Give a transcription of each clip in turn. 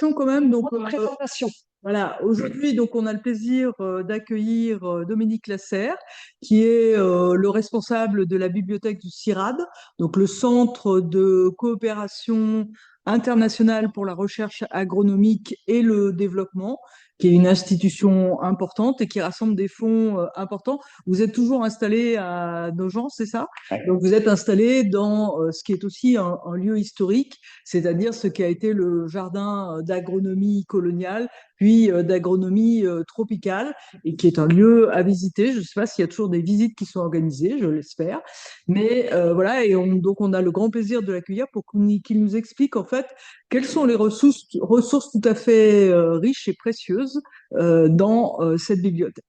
Quand même, donc Présentation. voilà, aujourd'hui donc on a le plaisir d'accueillir Dominique Lasserre, qui est le responsable de la bibliothèque du CIRAD, donc le Centre de coopération internationale pour la recherche agronomique et le développement, qui est une institution importante et qui rassemble des fonds importants. Vous êtes toujours installé à Nogent, c'est ça? Ouais. Donc vous êtes installé dans ce qui est aussi un lieu historique, c'est-à-dire ce qui a été le jardin d'agronomie coloniale puis d'agronomie tropicale, et qui est un lieu à visiter. Je ne sais pas s'il y a toujours des visites qui sont organisées, je l'espère. Mais voilà, et donc on a le grand plaisir de l'accueillir pour qu'il nous explique en fait quelles sont les ressources tout à fait riches et précieuses dans cette bibliothèque.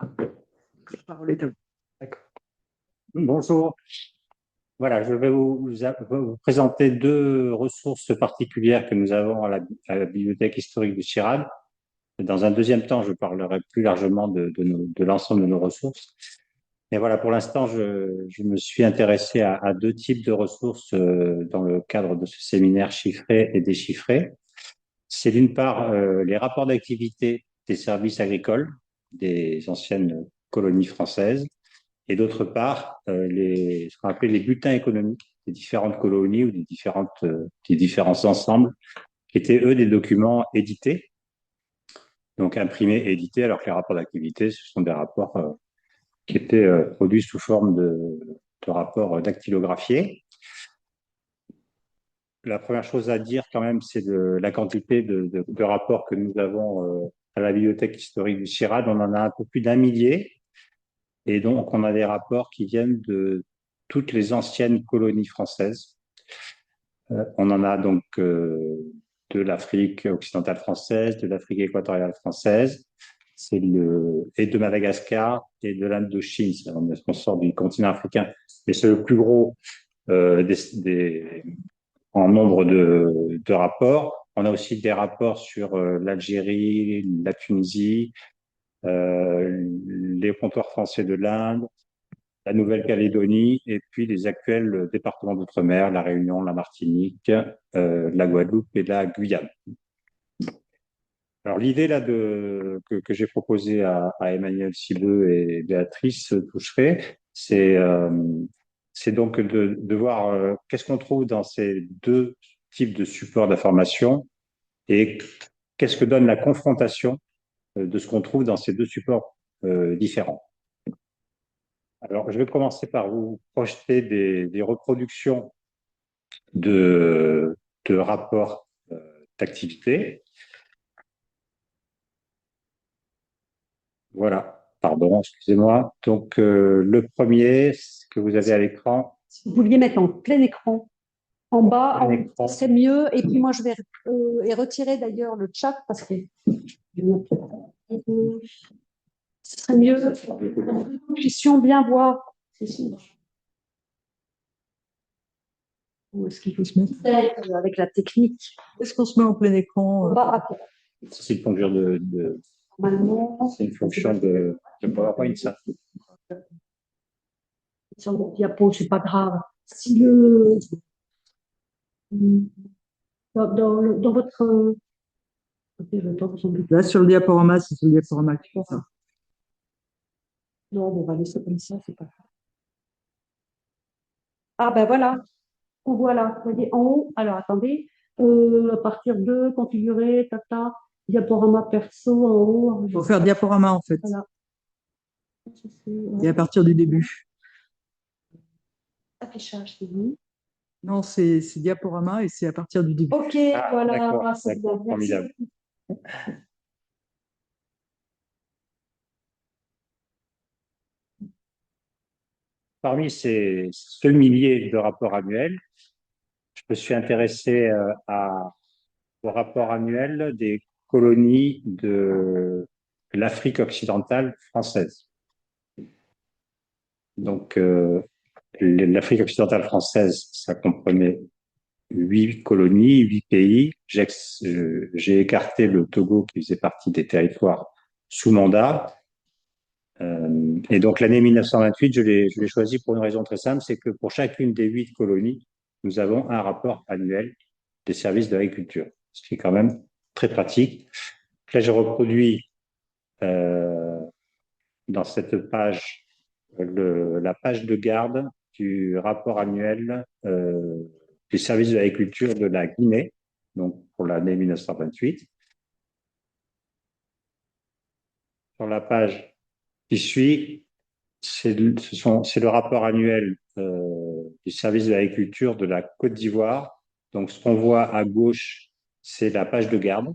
La parole est à vous. D'accord. Bonjour. Voilà, je vais vous présenter deux ressources particulières que nous avons à la Bibliothèque historique du CIRAD. Dans un deuxième temps, je parlerai plus largement de l'ensemble de nos ressources. Mais voilà, pour l'instant, je me suis intéressé à deux types de ressources dans le cadre de ce séminaire chiffré et déchiffré. C'est d'une part les rapports d'activité des services agricoles des anciennes colonies françaises, et d'autre part ce qu'on appelait les bulletins économiques des différentes colonies ou des différents ensembles, qui étaient eux des documents édités, donc imprimés et édités, alors que les rapports d'activité, ce sont des rapports qui étaient produits sous forme de rapports dactylographiés. La première chose à dire quand même, c'est la quantité de rapports que nous avons à la bibliothèque historique du CIRAD. On en a un peu plus d'1 millier. Et donc, on a des rapports qui viennent de toutes les anciennes colonies françaises. On en a donc de l'Afrique occidentale française, de l'Afrique équatoriale française, et de Madagascar et de l'Indochine. On sort du continent africain. Mais c'est le plus gros en nombre de rapports. On a aussi des rapports sur l'Algérie, la Tunisie, les comptoirs français de l'Inde, la Nouvelle-Calédonie, et puis les actuels départements d'outre-mer, la Réunion, la Martinique, la Guadeloupe et la Guyane. Alors l'idée là que j'ai proposée à Emmanuel Sibeux et Béatrice Toucheret, c'est donc de voir qu'est-ce qu'on trouve dans ces deux types de supports d'information et qu'est-ce que donne la confrontation de ce qu'on trouve dans ces deux supports différents. Alors, je vais commencer par vous projeter des reproductions de rapports d'activité. Voilà, pardon, excusez-moi. Donc, le premier, ce que vous avez à l'écran. Si vous pouviez mettre en plein écran, en bas, c'est mieux. Et puis moi, je vais retirer d'ailleurs le chat parce que ce serait mieux que nous puissions bien voir. Où est-ce qu'il faut se mettre? Avec la technique. Est-ce qu'on se met en plein écran? En bas, C'est une fonction normalement. c'est une fonction de PowerPoint, ça. Sur le diapo, c'est pas grave. Si dans votre Là, sur le diaporama, c'est sur le diaporama qui fait ça. non, on va laisser comme ça, c'est pas grave. Ah ben voilà, on voit là, vous voyez en haut. Alors attendez, à partir de configurer, tata, diaporama perso en haut. Il faut faire diaporama en fait. Voilà. Et à partir du début. Affichage, c'est vous. Non, c'est diaporama et c'est à partir du début. Ok, voilà, c'est bien. Formidable. Parmi ce millier de rapports annuels, je me suis intéressé au rapport annuel des colonies de l'Afrique occidentale française. Donc, l'Afrique occidentale française, ça comprenait 8 colonies, 8 pays. J'ai écarté le Togo qui faisait partie des territoires sous mandat. Et donc l'année 1928, je l'ai choisi pour une raison très simple, c'est que pour chacune des 8 colonies, nous avons un rapport annuel des services de l'agriculture. ce qui est quand même très pratique. Là, j'ai reproduit dans cette page la page de garde du rapport annuel du service de l'agriculture de la Guinée, donc pour l'année 1928. Sur la page qui suit, c'est le rapport annuel du service de l'agriculture de la Côte d'Ivoire. Donc, ce qu'on voit à gauche, c'est la page de garde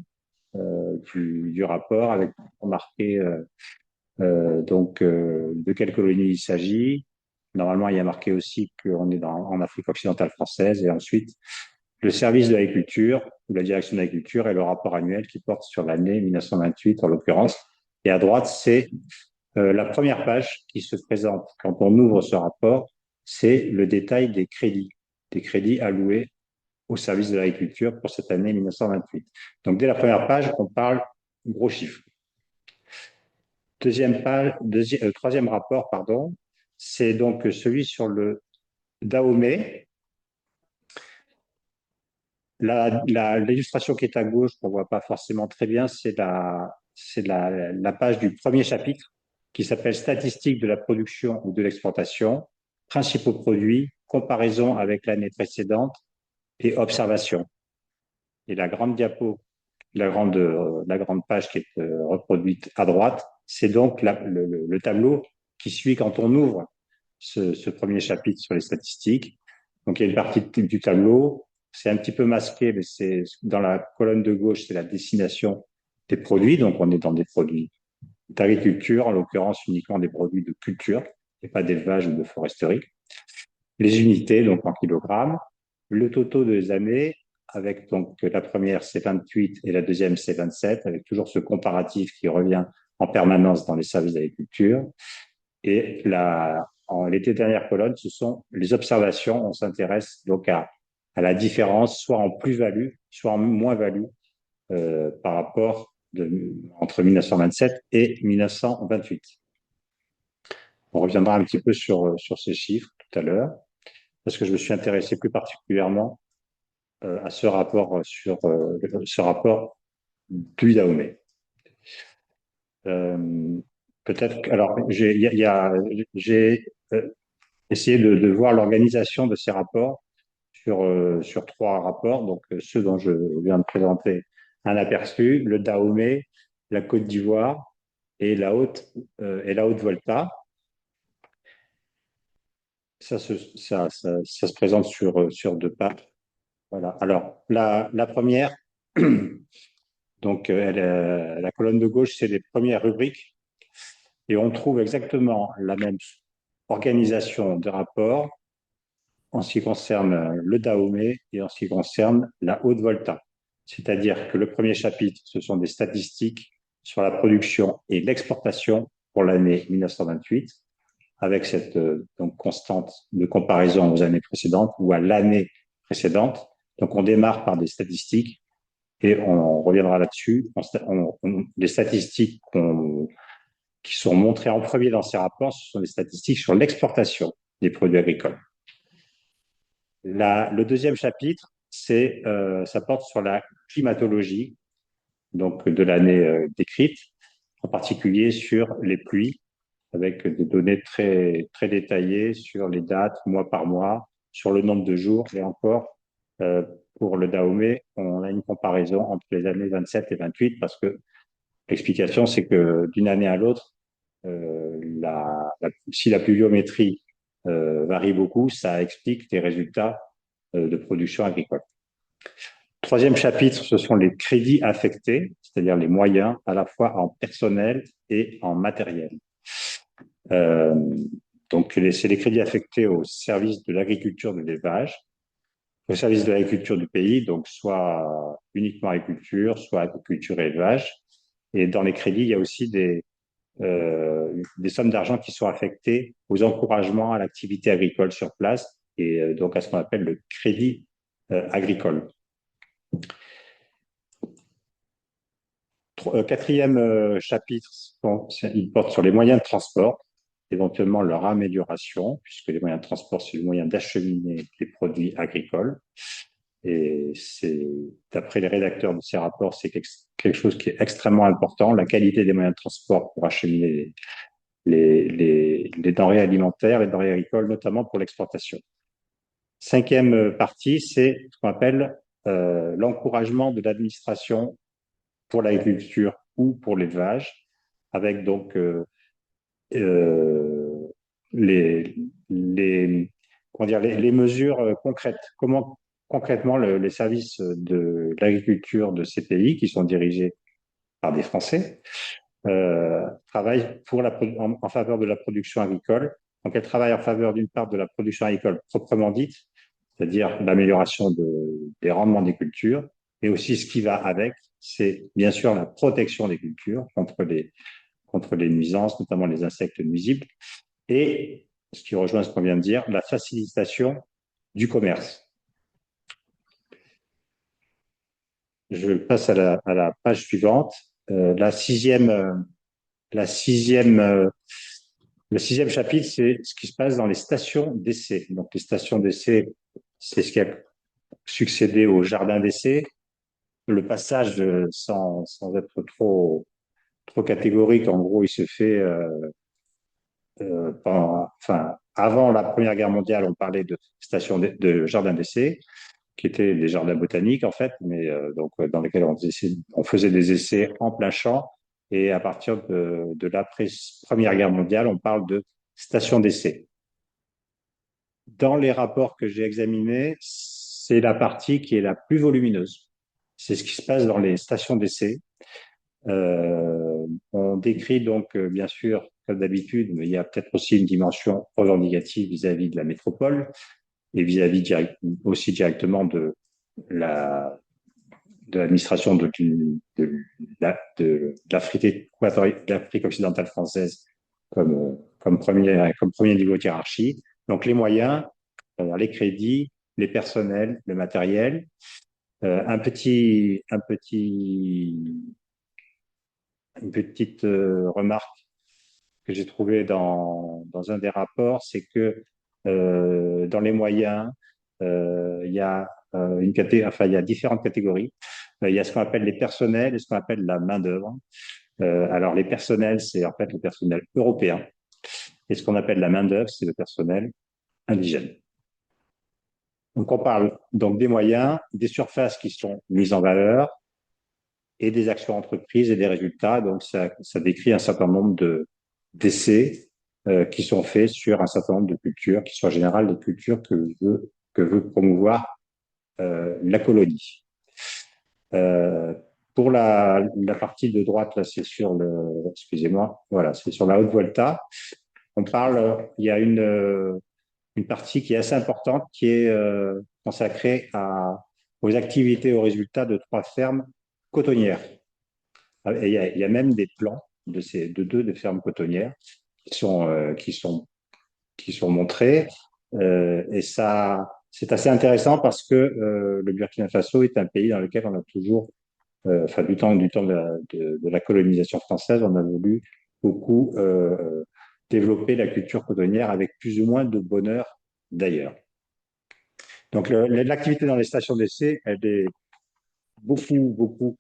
du rapport avec marqué de quelle colonie il s'agit. Normalement, il y a marqué aussi qu'on est en Afrique occidentale française. Et ensuite, le service de l'agriculture, ou la direction de l'agriculture, et le rapport annuel qui porte sur l'année 1928 en l'occurrence. Et à droite, c'est la première page qui se présente quand on ouvre ce rapport, c'est le détail des crédits alloués au service de l'agriculture pour cette année 1928. Donc, dès la première page, on parle gros chiffres. Troisième rapport, pardon, c'est donc celui sur le Dahomey. L'illustration qui est à gauche, qu'on ne voit pas forcément très bien, c'est la page du premier chapitre qui s'appelle Statistiques de la production ou de l'exportation, principaux produits, comparaison avec l'année précédente et observation. Et la grande diapo, la grande page qui est reproduite à droite, c'est donc le tableau qui suit quand on ouvre ce premier chapitre sur les statistiques. Donc, il y a une partie du tableau, c'est un petit peu masqué, mais c'est dans la colonne de gauche, c'est la destination des produits. Donc, on est dans des produits d'agriculture, en l'occurrence uniquement des produits de culture et pas d'élevage ou de foresterie. Les unités, donc en kilogrammes, le total des années, avec donc la première c'est 28 et la deuxième c'est 27, avec toujours ce comparatif qui revient en permanence dans les services d'agriculture. Et les deux dernières colonnes, ce sont les observations. On s'intéresse donc à la différence, soit en plus-value, soit en moins-value par rapport entre 1927 et 1928. On reviendra un petit peu sur ces chiffres tout à l'heure, parce que je me suis intéressé plus particulièrement à ce rapport du Dahomey. Peut-être, alors, j'ai essayé de voir l'organisation de ces rapports sur trois rapports, donc ceux dont je viens de présenter un aperçu, le Dahomey, la Côte d'Ivoire et la Haute-Volta. Ça se présente sur deux pages. Voilà. Alors, la première, donc la colonne de gauche, c'est les premières rubriques. Et on trouve exactement la même organisation de rapports en ce qui concerne le Dahomey et en ce qui concerne la Haute-Volta. C'est-à-dire que le premier chapitre, ce sont des statistiques sur la production et l'exportation pour l'année 1928, avec cette donc constante de comparaison aux années précédentes ou à l'année précédente. Donc, on démarre par des statistiques et on reviendra là-dessus. Les statistiques qui sont montrées en premier dans ces rapports, ce sont des statistiques sur l'exportation des produits agricoles. Le deuxième chapitre, ça porte sur la climatologie donc de l'année décrite, en particulier sur les pluies, avec des données très, très détaillées sur les dates, mois par mois, sur le nombre de jours. Et encore, pour le Dahomey, on a une comparaison entre les années 27 et 28, parce que l'explication, c'est que d'une année à l'autre, si la pluviométrie varie beaucoup, ça explique les résultats de production agricole. Troisième chapitre, ce sont les crédits affectés, c'est-à-dire les moyens à la fois en personnel et en matériel. Donc, c'est les crédits affectés au service de l'agriculture de l'élevage, au service de l'agriculture du pays, donc soit uniquement agriculture, soit agriculture et élevage. Et dans les crédits, il y a aussi des sommes d'argent qui sont affectées aux encouragements à l'activité agricole sur place et donc à ce qu'on appelle le crédit agricole. Quatrième chapitre, il porte sur les moyens de transport, éventuellement leur amélioration, puisque les moyens de transport, c'est le moyen d'acheminer les produits agricoles. Et c'est, d'après les rédacteurs de ces rapports, c'est quelque chose qui est extrêmement important, la qualité des moyens de transport pour acheminer les denrées alimentaires, les denrées agricoles, notamment pour l'exportation. Cinquième partie, c'est ce qu'on appelle l'encouragement de l'administration pour l'agriculture ou pour l'élevage, avec donc euh, les, les, comment dire, les mesures concrètes. Comment concrètement les services de l'agriculture de ces pays, qui sont dirigés par des Français, travaillent en faveur de la production agricole. Donc, elles travaillent en faveur d'une part de la production agricole proprement dite, c'est-à-dire l'amélioration des rendements des cultures, et aussi ce qui va avec, c'est bien sûr la protection des cultures contre les nuisances, notamment les insectes nuisibles, et ce qui rejoint ce qu'on vient de dire, la facilitation du commerce. Je passe à la page suivante. La sixième, le sixième chapitre, c'est ce qui se passe dans les stations d'essai. Donc, les stations d'essai, c'est ce qui a succédé au jardin d'essai. Le passage, sans être trop catégorique, en gros, il se fait avant la Première Guerre mondiale, on parlait de stations de jardins d'essai, qui étaient des jardins botaniques en fait, mais dans lesquels on faisait des essais en plein champ. Et à partir de l'après Première Guerre mondiale, on parle de stations d'essai. Dans les rapports que j'ai examinés, c'est la partie qui est la plus volumineuse. C'est ce qui se passe dans les stations d'essai. On décrit donc, bien sûr, comme d'habitude, mais il y a peut-être aussi une dimension revendicative vis-à-vis de la métropole et vis-à-vis aussi directement de l'administration de l'Afrique occidentale française comme premier niveau de hiérarchie. Donc les moyens, les crédits, les personnels, le matériel. Une petite remarque que j'ai trouvée dans un des rapports, c'est que dans les moyens, il y a il y a différentes catégories. Il y a ce qu'on appelle les personnels et ce qu'on appelle la main-d'œuvre. Alors, les personnels, c'est en fait le personnel européen. Et ce qu'on appelle la main-d'œuvre, c'est le personnel indigène. Donc, on parle donc des moyens, des surfaces qui sont mises en valeur et des actions entreprises et des résultats. Donc, ça décrit un certain nombre d'essais qui sont faits sur un certain nombre de cultures, qui sont en général des cultures que veut promouvoir la colonie. Pour la partie de droite, là, c'est sur excusez-moi, voilà, c'est sur la Haute-Volta. Il y a une partie qui est assez importante, qui est consacrée aux activités et aux résultats de 3 fermes cotonnières. Et il y a même des plans de deux fermes cotonnières qui sont montrés. Et ça, c'est assez intéressant parce que le Burkina Faso est un pays dans lequel on a toujours, du temps de la colonisation française, on a voulu beaucoup développer la culture cotonnière avec plus ou moins de bonheur d'ailleurs. Donc l'activité dans les stations d'essai, elle est beaucoup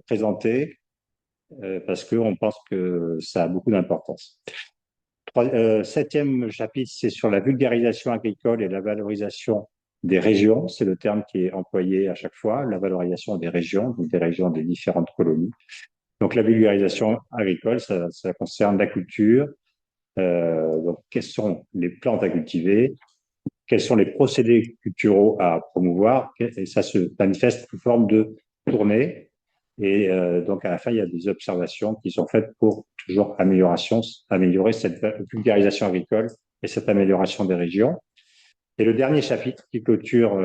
présentée parce qu'on pense que ça a beaucoup d'importance. Septième chapitre, c'est sur la vulgarisation agricole et la valorisation des régions. C'est le terme qui est employé à chaque fois, la valorisation des régions, donc des régions des différentes colonies. Donc la vulgarisation agricole, ça concerne la culture. Donc quelles sont les plantes à cultiver, quels sont les procédés culturaux à promouvoir, et ça se manifeste sous forme de tournée. Et donc, à la fin, il y a des observations qui sont faites pour toujours améliorer cette vulgarisation agricole et cette amélioration des régions. Et le dernier chapitre qui clôture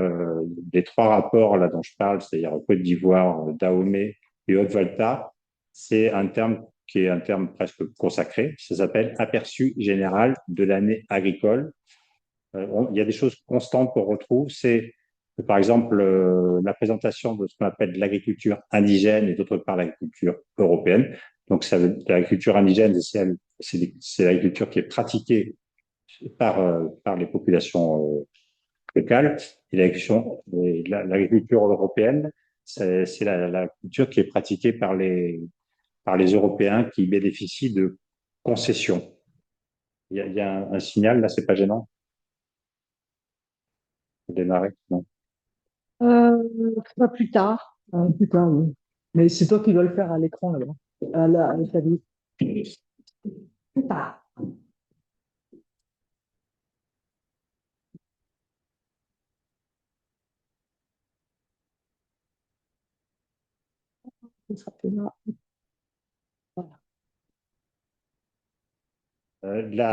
les 3 rapports là dont je parle, c'est-à-dire Côte d'Ivoire, Dahomey et Haute-Volta, c'est un terme qui est un terme presque consacré. Ça s'appelle aperçu général de l'année agricole. Il y a des choses constantes qu'on retrouve. C'est par exemple la présentation de ce qu'on appelle l'agriculture indigène et d'autre part l'agriculture européenne. Donc l'agriculture indigène, c'est l'agriculture qui est pratiquée par les populations locale. Et l'agriculture européenne, c'est la culture qui est pratiquée par les Européens qui bénéficient de concessions. Il y a un signal, là, c'est pas gênant de démarrer? Non. Pas plus tard. Ah, putain, oui. Mais c'est toi qui dois le faire à l'écran là-bas. À la clavier. Plus tard. Ce sera plus là. Voilà.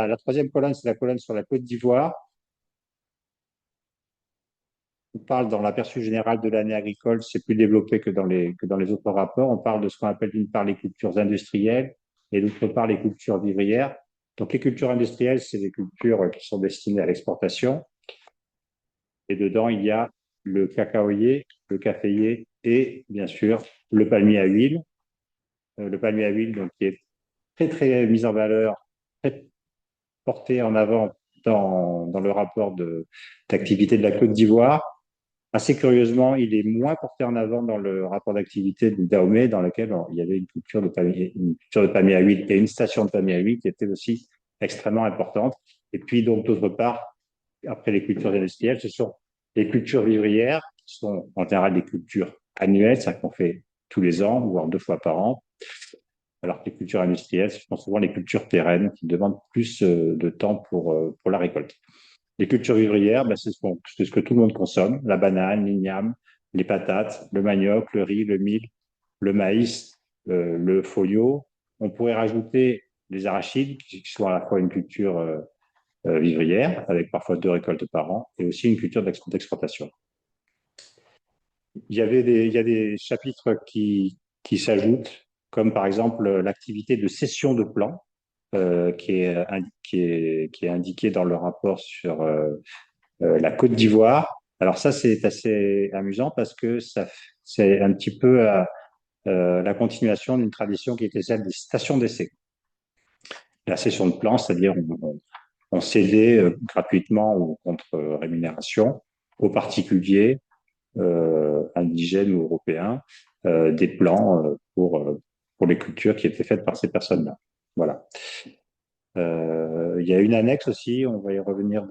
La troisième colonne, c'est la colonne sur la Côte d'Ivoire. On parle dans l'aperçu général de l'année agricole, c'est plus développé que dans les autres rapports. On parle de ce qu'on appelle d'une part les cultures industrielles et d'autre part les cultures vivrières. Donc les cultures industrielles, c'est des cultures qui sont destinées à l'exportation. Et dedans, il y a le cacaoyer, le caféier et bien sûr le palmier à huile. Le palmier à huile, donc, qui est très très mis en valeur, très porté en avant dans le rapport d'activité de la Côte d'Ivoire. Assez curieusement, il est moins porté en avant dans le rapport d'activité du Dahomey, dans lequel il y avait une culture de palmier à huile et une station de palmier à huile qui était aussi extrêmement importante. Et puis, donc, d'autre part, après les cultures industrielles, ce sont les cultures vivrières, qui sont en général des cultures annuelles, c'est-à-dire qu'on fait tous les ans, voire 2 fois par an, alors que les cultures industrielles, ce sont souvent les cultures pérennes qui demandent plus de temps pour la récolte. Les cultures vivrières, ben, c'est ce que tout le monde consomme, la banane, l'igname, les patates, le manioc, le riz, le mil, le maïs, le folio. On pourrait rajouter les arachides, qui sont à la fois une culture vivrière, avec parfois 2 récoltes par an, et aussi une culture d'exportation. Il y a des chapitres qui s'ajoutent, comme par exemple l'activité de cession de plants, qui est indiquée dans le rapport sur la Côte d'Ivoire. Alors ça, c'est assez amusant parce que c'est un petit peu la continuation d'une tradition qui était celle des stations d'essai. La cession de plants, c'est-à-dire on cédait gratuitement ou contre rémunération aux particuliers indigènes ou européens des plans pour les cultures qui étaient faites par ces personnes-là. Voilà. Il y a une annexe aussi, on va y revenir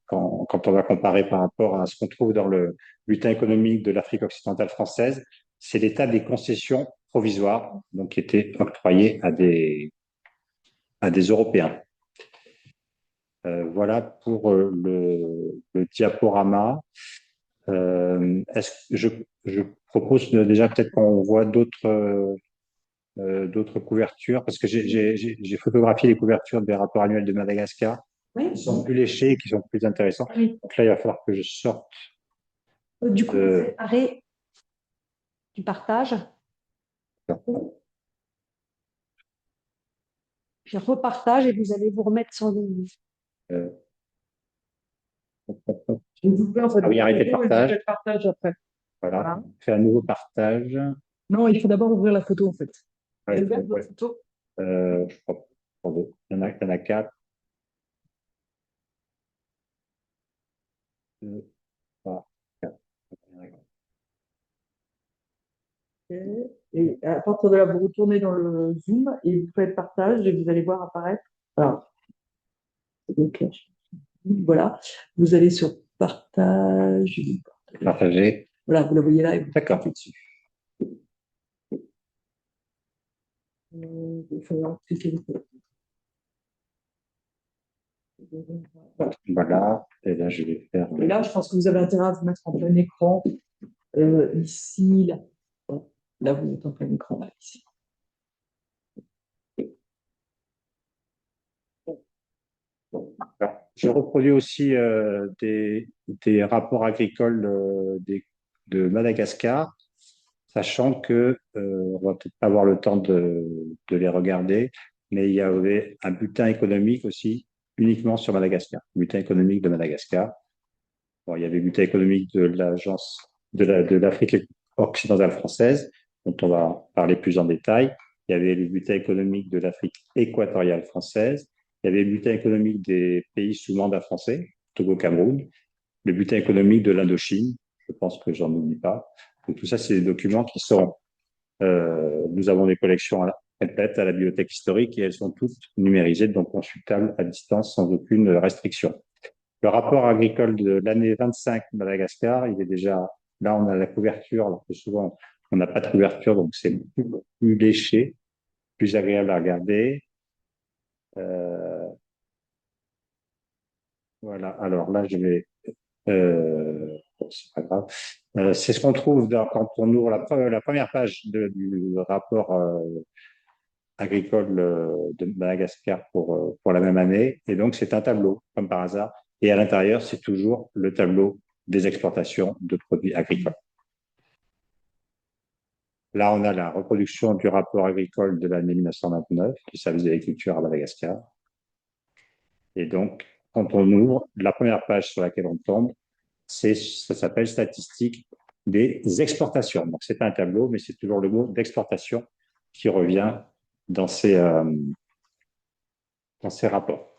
quand on va comparer par rapport à ce qu'on trouve dans le bulletin économique de l'Afrique occidentale française, c'est l'état des concessions provisoires, donc qui étaient octroyées à des Européens. Voilà pour le diaporama. Je propose déjà peut-être qu'on voit d'autres couvertures, parce que j'ai photographié les couvertures des rapports annuels de Madagascar, Oui. qui sont plus léchés et qui sont plus intéressants. Oui. Donc là, il va falloir que je sorte. Du coup, vous faites arrêt du partage. Je repartage et vous allez vous remettre sur le. Euh, Vous pouvez en fait. Ah oui, arrêtez le partage. Le partage après. Voilà. Voilà. Fait un nouveau partage. Non, il faut d'abord ouvrir la photo en fait. Ouais, Ouvrir ouais. votre photo. Je crois. Attendez, il y en a 4. 2, 3, 4. Et à partir de là, vous retournez dans le Zoom et vous faites partage et vous allez voir apparaître. Alors, donc, voilà, vous allez sur partage. Partager. Voilà, vous la voyez là et vous D'accord. cliquez dessus. Il faut cliquer dessus. Voilà. Et là, je vais faire. Et là, je pense que vous avez intérêt à vous mettre en plein écran. Ici, là. Voilà. Là, vous êtes en plein écran, là, ici. Je reproduis aussi des rapports agricoles de Madagascar, sachant que on va peut-être pas avoir le temps de les regarder, mais il y avait un bulletin économique aussi uniquement sur Madagascar, bulletin économique de Madagascar. Bon, il y avait le bulletin économique de l'agence de l'Afrique occidentale française, dont on va parler plus en détail. Il y avait le bulletin économique de l'Afrique équatoriale française. Il y avait le bulletin économique des pays sous mandat français, Togo, Cameroun. le bulletin économique de l'Indochine. Je pense que j'en oublie pas. Donc, tout ça, c'est des documents qui sont, nous avons des collections complètes à la bibliothèque historique et elles sont toutes numérisées, donc consultables à distance sans aucune restriction. Le rapport agricole de l'année 25 de Madagascar, il est déjà, là on a la couverture, alors que souvent on n'a pas de couverture, donc c'est plus léché, plus agréable à regarder. Voilà, alors là je vais, bon, c'est pas grave. C'est ce qu'on trouve quand on ouvre la première page du rapport agricole de Madagascar pour la même année. Et donc, c'est un tableau, comme par hasard. Et à l'intérieur, c'est toujours le tableau des exportations de produits agricoles. Là, on a la reproduction du rapport agricole de l'année 1929 du service de l'agriculture à Madagascar. Et donc, quand on ouvre, la première page sur laquelle on tombe, ça s'appelle statistiques des exportations. Donc, c'est pas un tableau, mais c'est toujours le mot d'exportation qui revient dans ces rapports.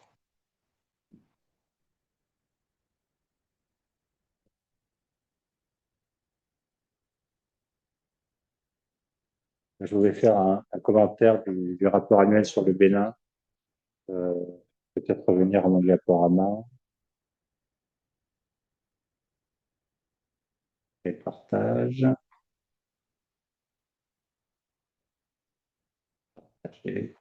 Je voulais faire un commentaire du rapport annuel sur le Bénin. Euh, Peut-être revenir à mon diaporama et partage. Et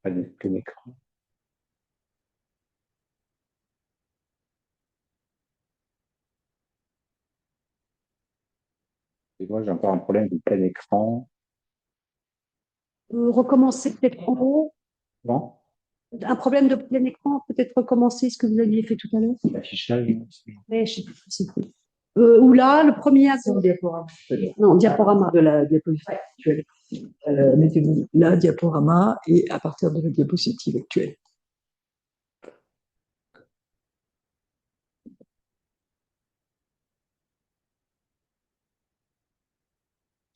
pas plein écran. Et moi, j'ai encore un problème de plein écran. Recommencer peut-être en haut. Bon, Un problème de plein écran, peut-être recommencer ce que vous aviez fait tout à l'heure. l'affichage. Ouais, je sais plus, c'est plus. Ou là, le premier à Sur le diaporama. Non, diaporama. De la diapositive actuelle. Mettez-vous là, diaporama, et à partir de la diapositive actuelle.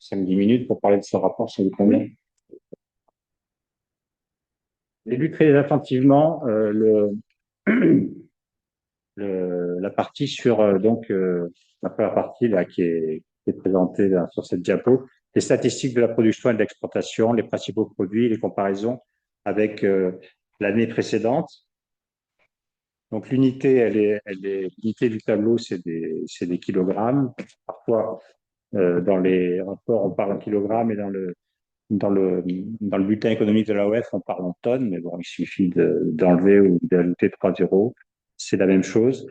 Ça me 10 minutes pour parler de ce rapport, ça vous convient? J'ai lu très attentivement la partie sur la première partie là qui est présentée là, sur cette diapo, les statistiques de la production et de l'exportation, les principaux produits, les comparaisons avec l'année précédente. Donc l'unité, l'unité du tableau, c'est des kilogrammes. Parfois, dans les rapports, on parle en kilogrammes et dans le bulletin économique de l'AOF, on parle en tonnes, mais bon, il suffit d'enlever ou d'ajouter 3 zéros. C'est la même chose.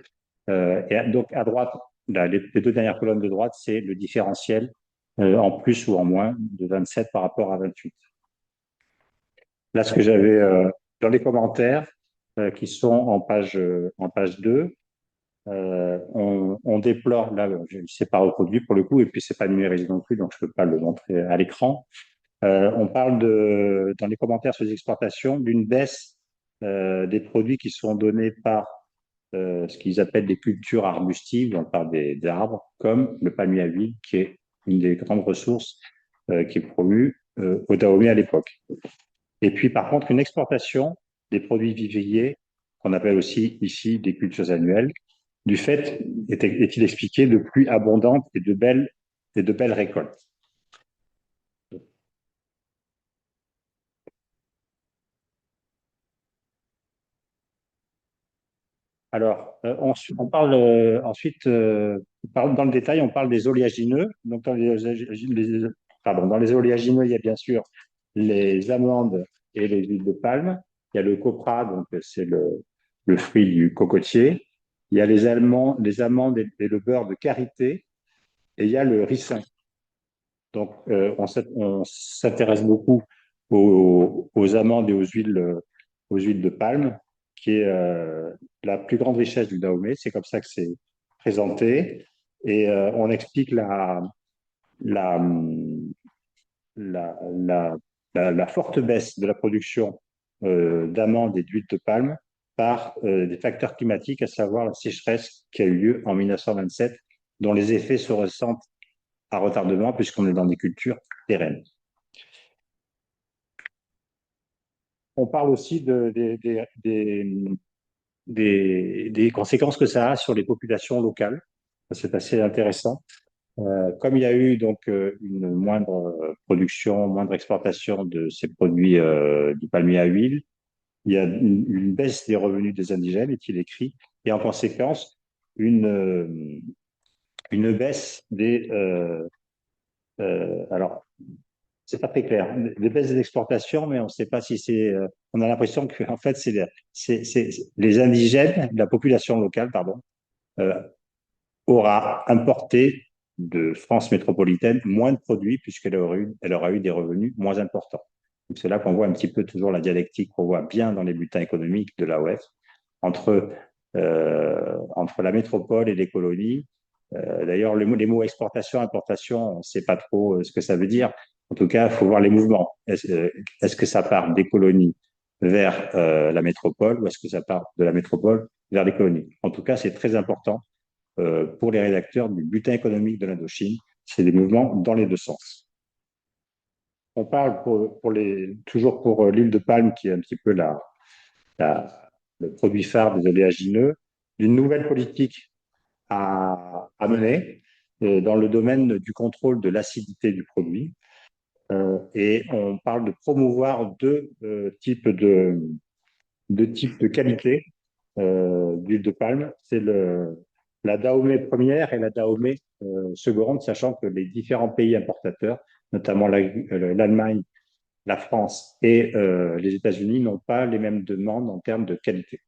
Et donc, à droite, là, les deux dernières colonnes de droite, c'est le différentiel en plus ou en moins de 27 par rapport à 28. Là, ce que j'avais dans les commentaires qui sont en page 2, on déplore, là, c'est pas reproduit pour le coup, et puis c'est pas numérisé non plus, donc je peux pas le montrer à l'écran. On parle dans les commentaires sur les exportations d'une baisse des produits qui sont donnés par ce qu'ils appellent des cultures arbustives. On parle des arbres, comme le palmier à huile, qui est une des grandes ressources qui est promue au Dahomey à l'époque. Et puis, par contre, une exportation des produits vivriers, qu'on appelle aussi ici des cultures annuelles, du fait, est-il expliqué, de pluies abondantes et de belles récoltes. Alors, on parle ensuite, dans le détail, on parle des oléagineux. Donc, dans les oléagineux, il y a bien sûr les amandes et les huiles de palme. Il y a le copra, donc c'est le fruit du cocotier. Il y a les amandes et le beurre de karité. Et il y a le ricin. Donc, on s'intéresse beaucoup aux amandes et aux huiles de palme, qui est la plus grande richesse du Dahomey. C'est comme ça que c'est présenté. Et on explique la, la, la, la forte baisse de la production d'amandes et d'huile de palme par des facteurs climatiques, à savoir la sécheresse qui a eu lieu en 1927, dont les effets se ressentent à retardement puisqu'on est dans des cultures pérennes. On parle aussi des conséquences que ça a sur les populations locales. C'est assez intéressant. Comme il y a eu donc une moindre production, moindre exportation de ces produits du palmier à huile, il y a une baisse des revenus des indigènes, est-il écrit, et en conséquence une baisse alors c'est pas très clair, des baisses des exportations, mais on ne sait pas si c'est, on a l'impression que en fait c'est les indigènes, la population locale, pardon, euh, aura importé de France métropolitaine moins de produits elle aura eu des revenus moins importants. C'est là qu'on voit un petit peu toujours la dialectique qu'on voit bien dans les bulletins économiques de l'AOF entre, entre la métropole et les colonies. D'ailleurs, les mots exportation, importation, on ne sait pas trop ce que ça veut dire. En tout cas, il faut voir les mouvements. Est-ce que ça part des colonies vers la métropole ou est-ce que ça part de la métropole vers les colonies? En tout cas, c'est très important pour les rédacteurs du bulletin économique de l'Indochine. C'est des mouvements dans les deux sens. On parle toujours pour l'huile de palme, qui est un petit peu le produit phare des oléagineux, d'une nouvelle politique à mener dans le domaine du contrôle de l'acidité du produit. Et on parle de promouvoir deux types de qualité d'huile de palme. C'est la Dahomey première et la Dahomey seconde, sachant que les différents pays importateurs, notamment l'Allemagne, la France et les États-Unis, n'ont pas les mêmes demandes en termes de qualité.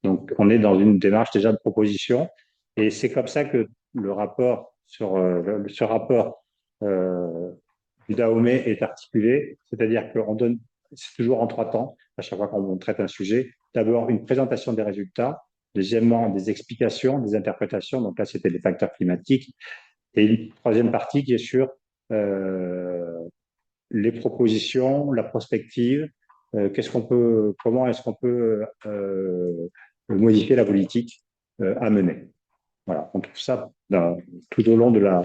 Donc, on est dans une démarche déjà de proposition, et c'est comme ça que le rapport ce rapport du Dahomey est articulé, c'est-à-dire qu'on donne, c'est toujours en 3 temps, à chaque fois qu'on traite un sujet. D'abord, une présentation des résultats. Deuxièmement, des explications, des interprétations. Donc là, c'était les facteurs climatiques. Et une troisième partie qui est sur les propositions, la prospective. Comment est-ce qu'on peut modifier la politique à mener. Voilà, on trouve ça tout au long de la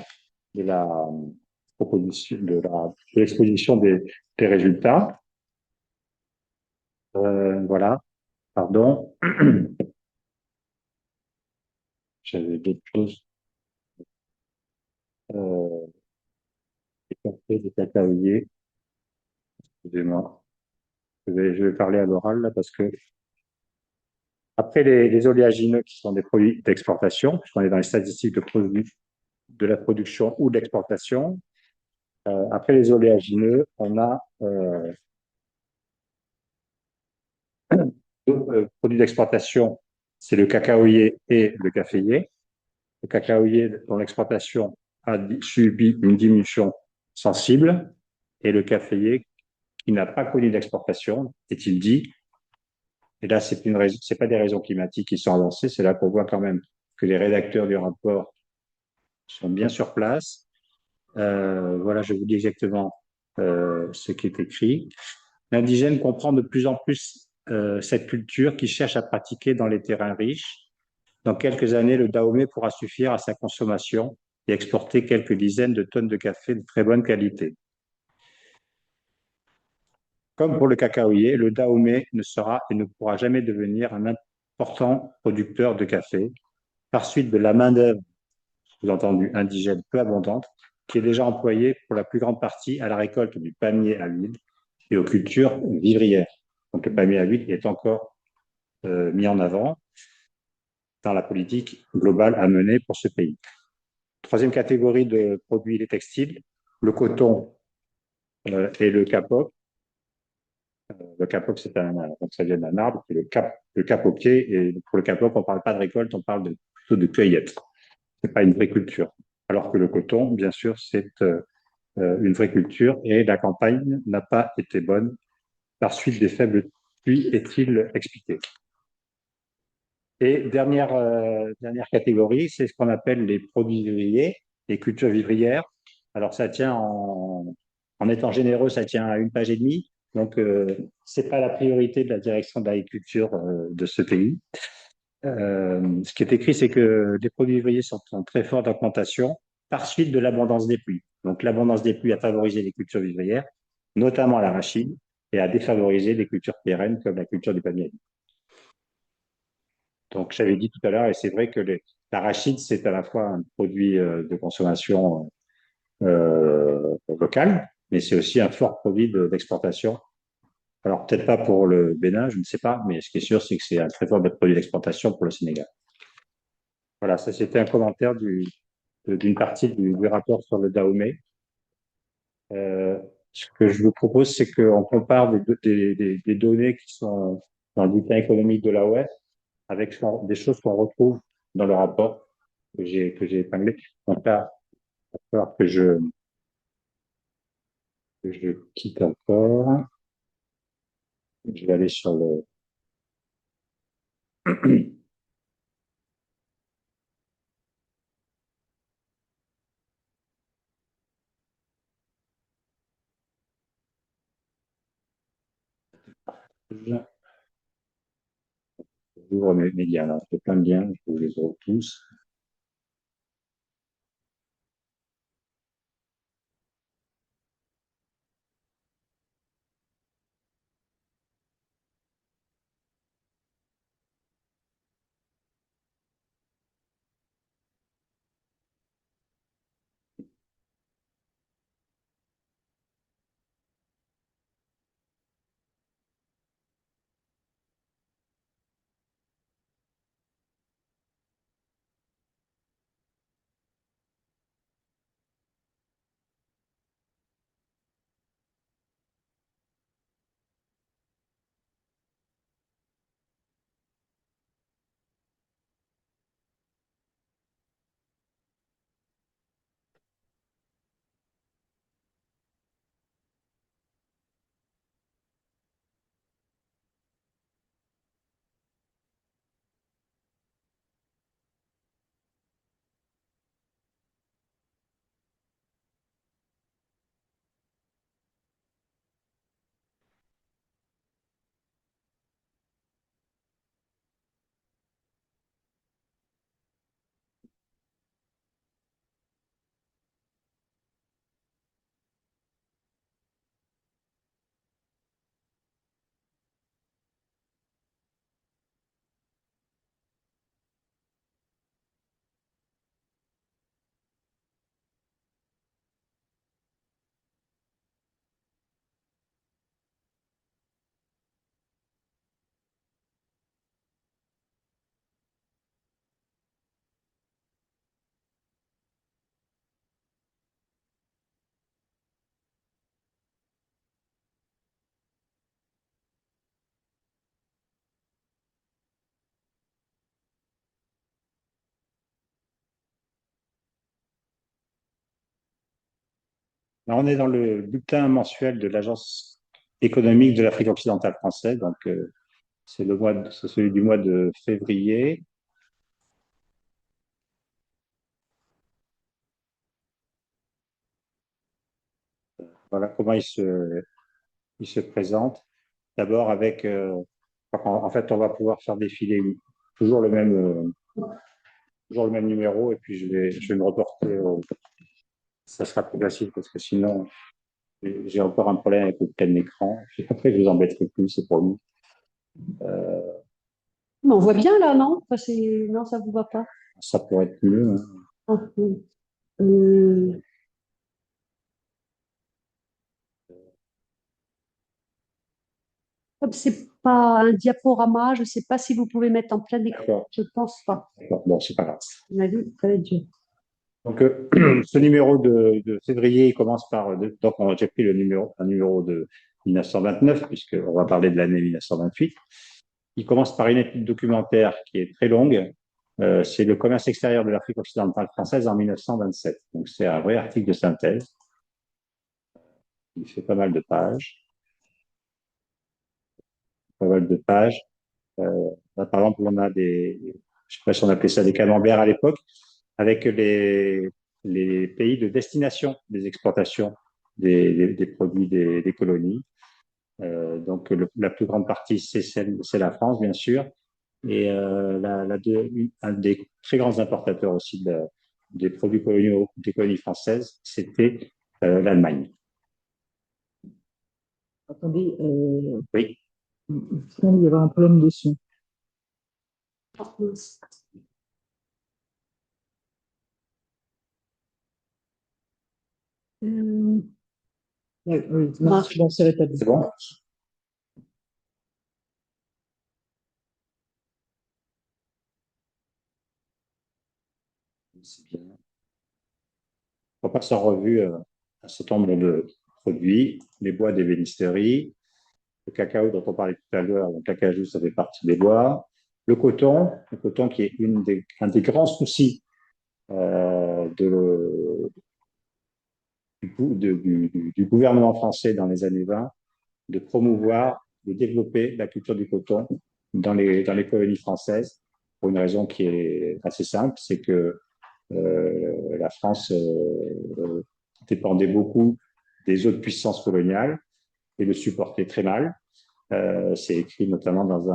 proposition, de l'exposition des résultats. Voilà, pardon. J'avais d'autres choses. Des cacaoyers. Excusez-moi. Je vais parler à l'oral là parce que après les oléagineux qui sont des produits d'exportation, puisqu'on est dans les statistiques de la production ou de l'exportation, après les oléagineux, on a deux produits d'exportation, c'est le cacaoyer et le caféier. Le cacaoyer, dont l'exportation a subi une diminution sensible, et le caféier, qui n'a pas connu d'exportation, est-il dit. Et là, c'est pas des raisons climatiques qui sont avancées, c'est là qu'on voit quand même que les rédacteurs du rapport sont bien sur place. Voilà, je vous dis exactement ce qui est écrit. L'indigène comprend de plus en plus cette culture qui cherche à pratiquer dans les terrains riches. Dans quelques années, le Dahomey pourra suffire à sa consommation et exporter quelques dizaines de tonnes de café de très bonne qualité. Comme pour le cacaoyer, le Dahomey ne sera et ne pourra jamais devenir un important producteur de café, par suite de la main-d'œuvre, sous-entendu indigène peu abondante, qui est déjà employée pour la plus grande partie à la récolte du palmier à huile et aux cultures vivrières. Donc le palmier à huile est encore mis en avant dans la politique globale à mener pour ce pays. Troisième catégorie de produits, les textiles, le coton et le kapok. Le kapok, donc ça vient d'un arbre, c'est le capoquier, et pour le kapok, on ne parle pas de récolte, on parle plutôt de cueillette. Ce n'est pas une vraie culture. Alors que le coton, bien sûr, c'est une vraie culture, et la campagne n'a pas été bonne par suite des faibles pluies, est-il expliqué. Et dernière catégorie, c'est ce qu'on appelle les produits vivriers, les cultures vivrières. Alors, en étant généreux, ça tient à une page et demie. Donc, c'est pas la priorité de la direction de l'agriculture de ce pays. Ce qui est écrit, c'est que les produits vivriers sont en très forte augmentation par suite de l'abondance des pluies. Donc, l'abondance des pluies a favorisé les cultures vivrières, notamment l'arachide, et a défavorisé les cultures pérennes comme la culture du palmier. Donc, j'avais dit tout à l'heure, et c'est vrai que l'arachide, c'est à la fois un produit de consommation locale, mais c'est aussi un fort produit d'exportation. Alors, peut-être pas pour le Bénin, je ne sais pas, mais ce qui est sûr, c'est que c'est un très fort produit d'exportation pour le Sénégal. Voilà, ça c'était un commentaire d'une partie du rapport sur le Dahomey. Ce que je vous propose, c'est qu'on compare des données qui sont dans le bulletin économique de l'AOF avec des choses qu'on retrouve dans le rapport que j'ai épinglé. Donc là, il va falloir que je quitte encore. Je vais aller sur le. J'ouvre mes liens là. J'ai plein de liens, je vous les ouvre tous. Là, on est dans le bulletin mensuel de l'Agence économique de l'Afrique occidentale française. Donc, c'est celui du mois de février. Voilà comment il se présente. D'abord avec, en fait, on va pouvoir faire défiler toujours le même, toujours le même numéro et puis je vais me reporter. Ça sera plus facile parce que sinon, j'ai encore un problème avec le plein écran. Après, je vous embêterai plus, c'est pour nous. Mais on voit bien là, non? Enfin, non, ça vous va pas. Ça pourrait être mieux, hein. Ok. Euh, Comme c'est pas un diaporama, je sais pas si vous pouvez mettre en plein écran. D'accord. Je pense pas. D'accord. Bon, c'est pas grave. À mon avis, ça va être dur. Donc, ce numéro de février, il commence par. Donc, j'ai pris un numéro de 1929, puisqu'on va parler de l'année 1928. Il commence par une étude documentaire qui est très longue. C'est le commerce extérieur de l'Afrique occidentale française en 1927. Donc, c'est un vrai article de synthèse. Il fait pas mal de pages. Pas mal de pages. Là, par exemple, on a je sais pas si on appelait ça des camemberts à l'époque, avec les pays de destination des exportations des produits des colonies. Donc, la plus grande partie, c'est la France, bien sûr. Et un des très grands importateurs aussi des produits coloniaux des colonies françaises, c'était l'Allemagne. Attendez, Oui, il y avait un problème de son. Ah, mince. Ouais, oui, non, c'est bon, c'est rétabli. c'est bon. C'est bien. On passe en revue un certain nombre de produits, les bois d'ébénisterie, le cacao dont on parlait tout à l'heure, donc l'acajou, ça fait partie des bois, le coton qui est un des grands soucis euh, de, du gouvernement français dans les années 20, de promouvoir, de développer la culture du coton dans les colonies françaises, pour une raison qui est assez simple, c'est que la France dépendait beaucoup des autres puissances coloniales et le supportait très mal. C'est écrit notamment dans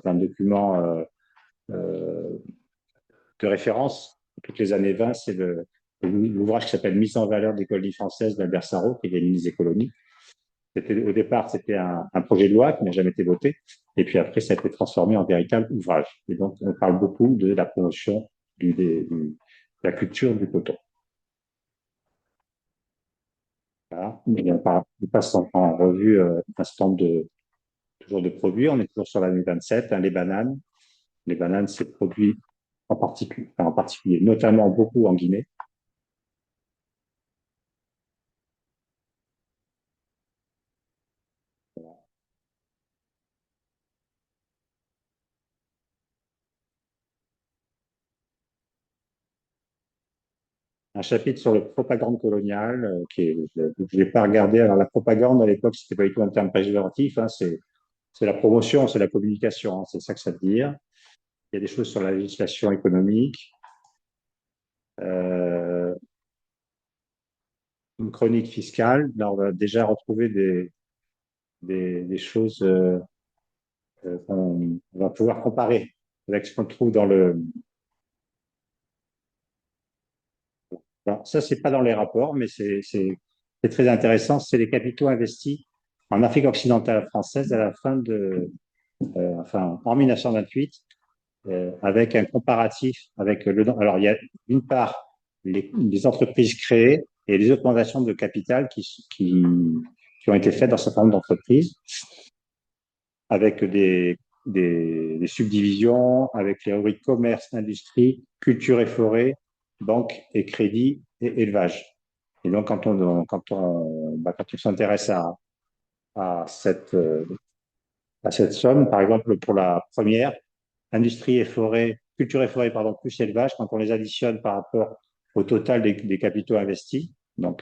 un document de référence toutes les années 20, c'est l'ouvrage qui s'appelle Mise en valeur des colonies françaises d'Albert Sarraut, qui est les ministre des colonies. Au départ, c'était un projet de loi qui n'a jamais été voté, et puis après, ça a été transformé en véritable ouvrage. Et donc, on parle beaucoup de la promotion de la culture du coton. Voilà. On passe en revue un stand toujours de produits. On est toujours sur l'année 27, hein, les bananes. Les bananes, c'est produit en particulier, notamment beaucoup en Guinée. Un chapitre sur le propagande coloniale, je n'ai pas regardé. Alors, la propagande, à l'époque, c'était pas du tout un terme péjoratif, hein, c'est la promotion, c'est la communication, hein, c'est ça que ça veut dire. Il y a des choses sur la législation économique, euh, une chronique fiscale. Là, on va déjà retrouver des choses qu'on va pouvoir comparer avec ce qu'on trouve dans le. Alors, ça, c'est pas dans les rapports, mais c'est très intéressant. C'est les capitaux investis en Afrique occidentale française à la fin enfin, en 1928, avec un comparatif avec alors, il y a d'une part les entreprises créées et les augmentations de capital qui ont été faites dans un certain nombre d'entreprises, avec des subdivisions, avec les rubriques commerce, industrie, culture et forêt, banque et crédit et élevage. Et donc, quand on s'intéresse à à cette somme, par exemple, pour la première, industrie et forêt, culture et forêt, pardon, plus élevage, quand on les additionne par rapport au total des capitaux investis, donc,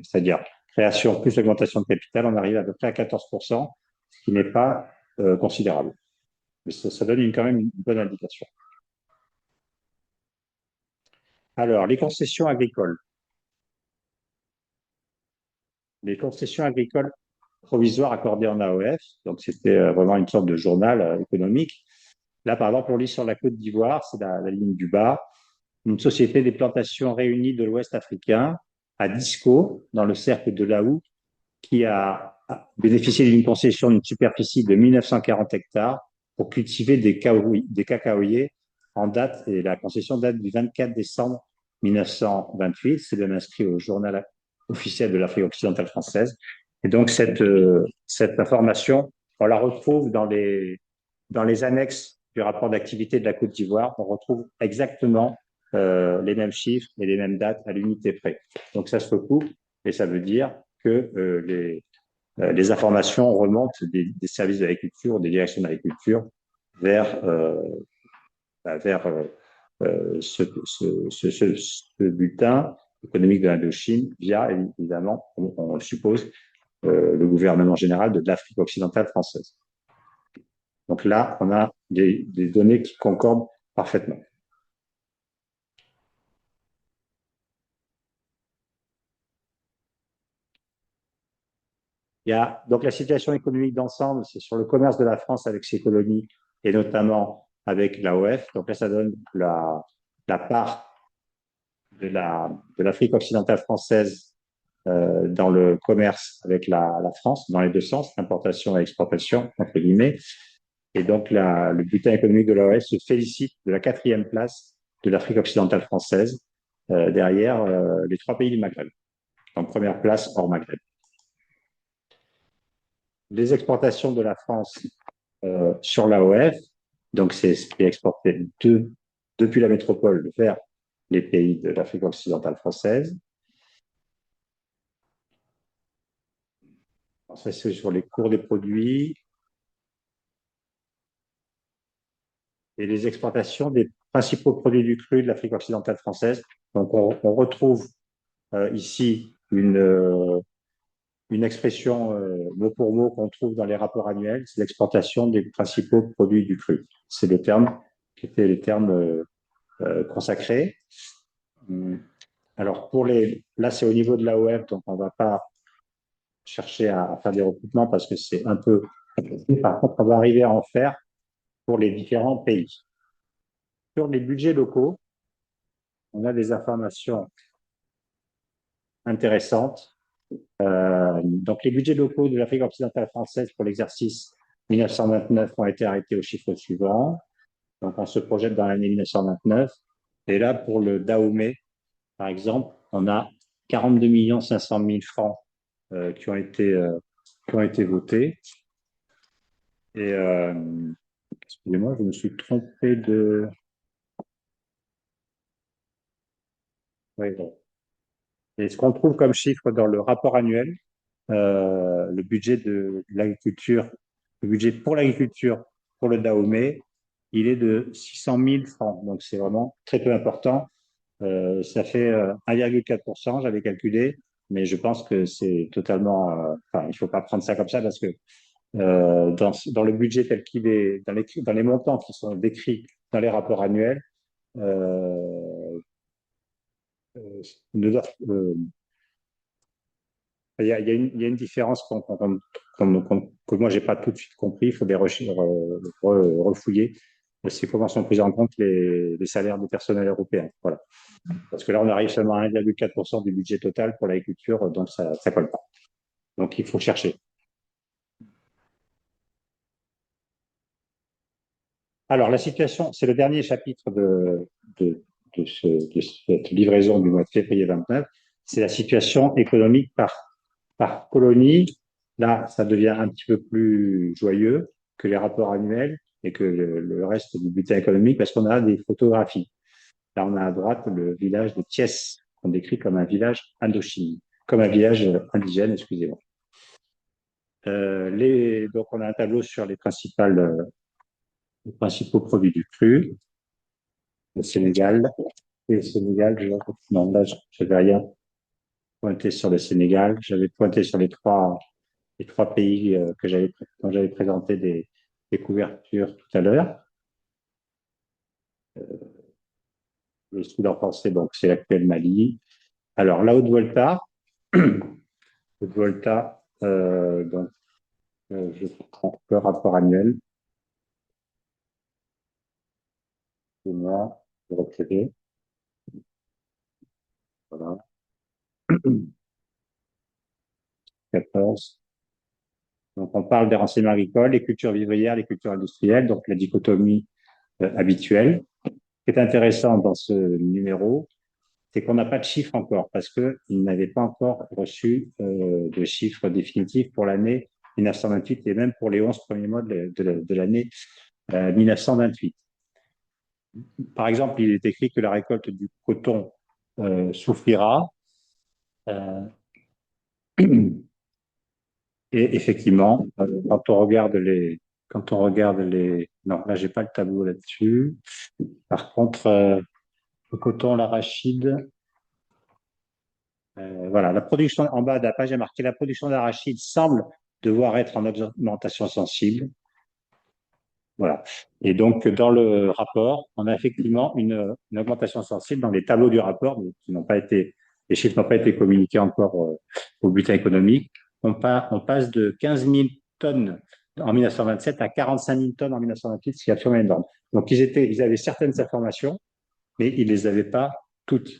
c'est-à-dire création plus augmentation de capital, on arrive à peu près à 14%, ce qui n'est pas considérable. Mais ça donne quand même une bonne indication. Alors, les concessions agricoles. Les concessions agricoles provisoires accordées en AOF, donc c'était vraiment une sorte de journal économique. Là, par exemple, on lit sur la Côte d'Ivoire, c'est la ligne du bas, une société des plantations réunies de l'Ouest africain, à Disco, dans le cercle de Laou, qui a bénéficié d'une concession d'une superficie de 1940 hectares pour cultiver des cacaoyers en date, et la concession date du 24 décembre 1928. C'est bien inscrit au journal officiel de l'Afrique occidentale française. Et donc, cette information, on la retrouve dans les annexes du rapport d'activité de la Côte d'Ivoire. On retrouve exactement les mêmes chiffres et les mêmes dates à l'unité près. Donc, ça se recoupe et ça veut dire que les informations remontent des services de l'agriculture, des directions de l'agriculture vers, vers ce bulletin économique de l'Indochine via, évidemment, on le suppose, le gouvernement général de l'Afrique occidentale française. Donc là, on a des données qui concordent parfaitement. Il y a donc la situation économique d'ensemble, c'est sur le commerce de la France avec ses colonies et notamment avec l'AOF. Donc là, ça donne la part de l'Afrique occidentale française dans le commerce avec la France, dans les deux sens, importation et exportation, entre guillemets. Et donc, le bulletin économique de l'AOF se félicite de la 4e place de l'Afrique occidentale française, derrière les 3 pays du Maghreb, en première place hors Maghreb. Les exportations de la France sur l'AOF, donc c'est ce qui est exporté depuis la métropole vers les pays de l'Afrique occidentale française. Ça, c'est sur les cours des produits et les exportations des principaux produits du cru de l'Afrique occidentale française. Donc, on retrouve ici une expression mot pour mot qu'on trouve dans les rapports annuels, c'est l'exportation des principaux produits du cru. C'est le terme qui était les termes consacrés. Alors, là, c'est au niveau de l'AOF, donc on ne va pas chercher à faire des recoupements parce que c'est un peu. Par contre, on va arriver à en faire pour les différents pays. Sur les budgets locaux, on a des informations intéressantes. Donc, les budgets locaux de l'Afrique occidentale française pour l'exercice 1929 ont été arrêtés au chiffre suivant. Donc, on se projette dans l'année 1929. Et là, pour le Dahomey, par exemple, on a 42 500 000 francs qui ont été votés. Et excusez-moi, je me suis trompé de. Oui, bon. Et ce qu'on trouve comme chiffre dans le rapport annuel, le budget de l'agriculture, le budget pour l'agriculture pour le Dahomey, il est de 600 000 francs. Donc c'est vraiment très peu important. Ça fait 1,4%, j'avais calculé, mais je pense que c'est totalement. Enfin, il ne faut pas prendre ça comme ça parce que dans le budget tel qu'il est, dans les montants qui sont décrits dans les rapports annuels, ne doivent, il y a une différence que moi, j'ai pas tout de suite compris. Il faut refouiller. C'est comment sont pris en compte les salaires des personnels européens. Voilà. Parce que là, on arrive seulement à 1,4% du budget total pour l'agriculture, donc ça ne colle pas. Donc, il faut chercher. Alors, la situation, c'est le dernier chapitre de cette livraison du mois de février 29. C'est la situation économique par colonie. Là, ça devient un petit peu plus joyeux que les rapports annuels et que le reste du bulletin économique parce qu'on a des photographies. Là, on a à droite le village de Thiès, qu'on décrit comme un village indochine, comme un village indigène, excusez-moi. Donc, on a un tableau sur les principaux produits du cru. Le Sénégal. Et le Sénégal, non, là, je n'avais rien pointé sur le Sénégal. J'avais pointé sur les trois pays dont j'avais présenté des couvertures tout à l'heure. Le Soudan français, donc c'est l'actuel Mali. Alors, la Haute-Volta, Haute-Volta, donc, je prends le rapport annuel. Et moi, je vais retirer. Voilà. 14. Donc, on parle des renseignements agricoles, les cultures vivrières, les cultures industrielles, donc la dichotomie habituelle. Ce qui est intéressant dans ce numéro, c'est qu'on n'a pas de chiffres encore, parce qu'ils n'avaient pas encore reçu de chiffres définitifs pour l'année 1928 et même pour les 11 premiers mois de l'année 1928. Par exemple, il est écrit que la récolte du coton souffrira. Et effectivement, quand on regarde les, non, là j'ai pas le tableau là-dessus. Par contre, le coton, l'arachide, voilà, la production en bas de la page est marqué la production d'arachide semble devoir être en augmentation sensible. Voilà. Et donc, dans le rapport, on a effectivement une augmentation sensible dans les tableaux du rapport, mais qui n'ont pas été, les chiffres n'ont pas été communiqués encore au bulletin économique. On passe de 15 000 tonnes en 1927 à 45 000 tonnes en 1928, ce qui est absolument énorme. Donc, ils avaient certaines informations, mais ils les avaient pas toutes.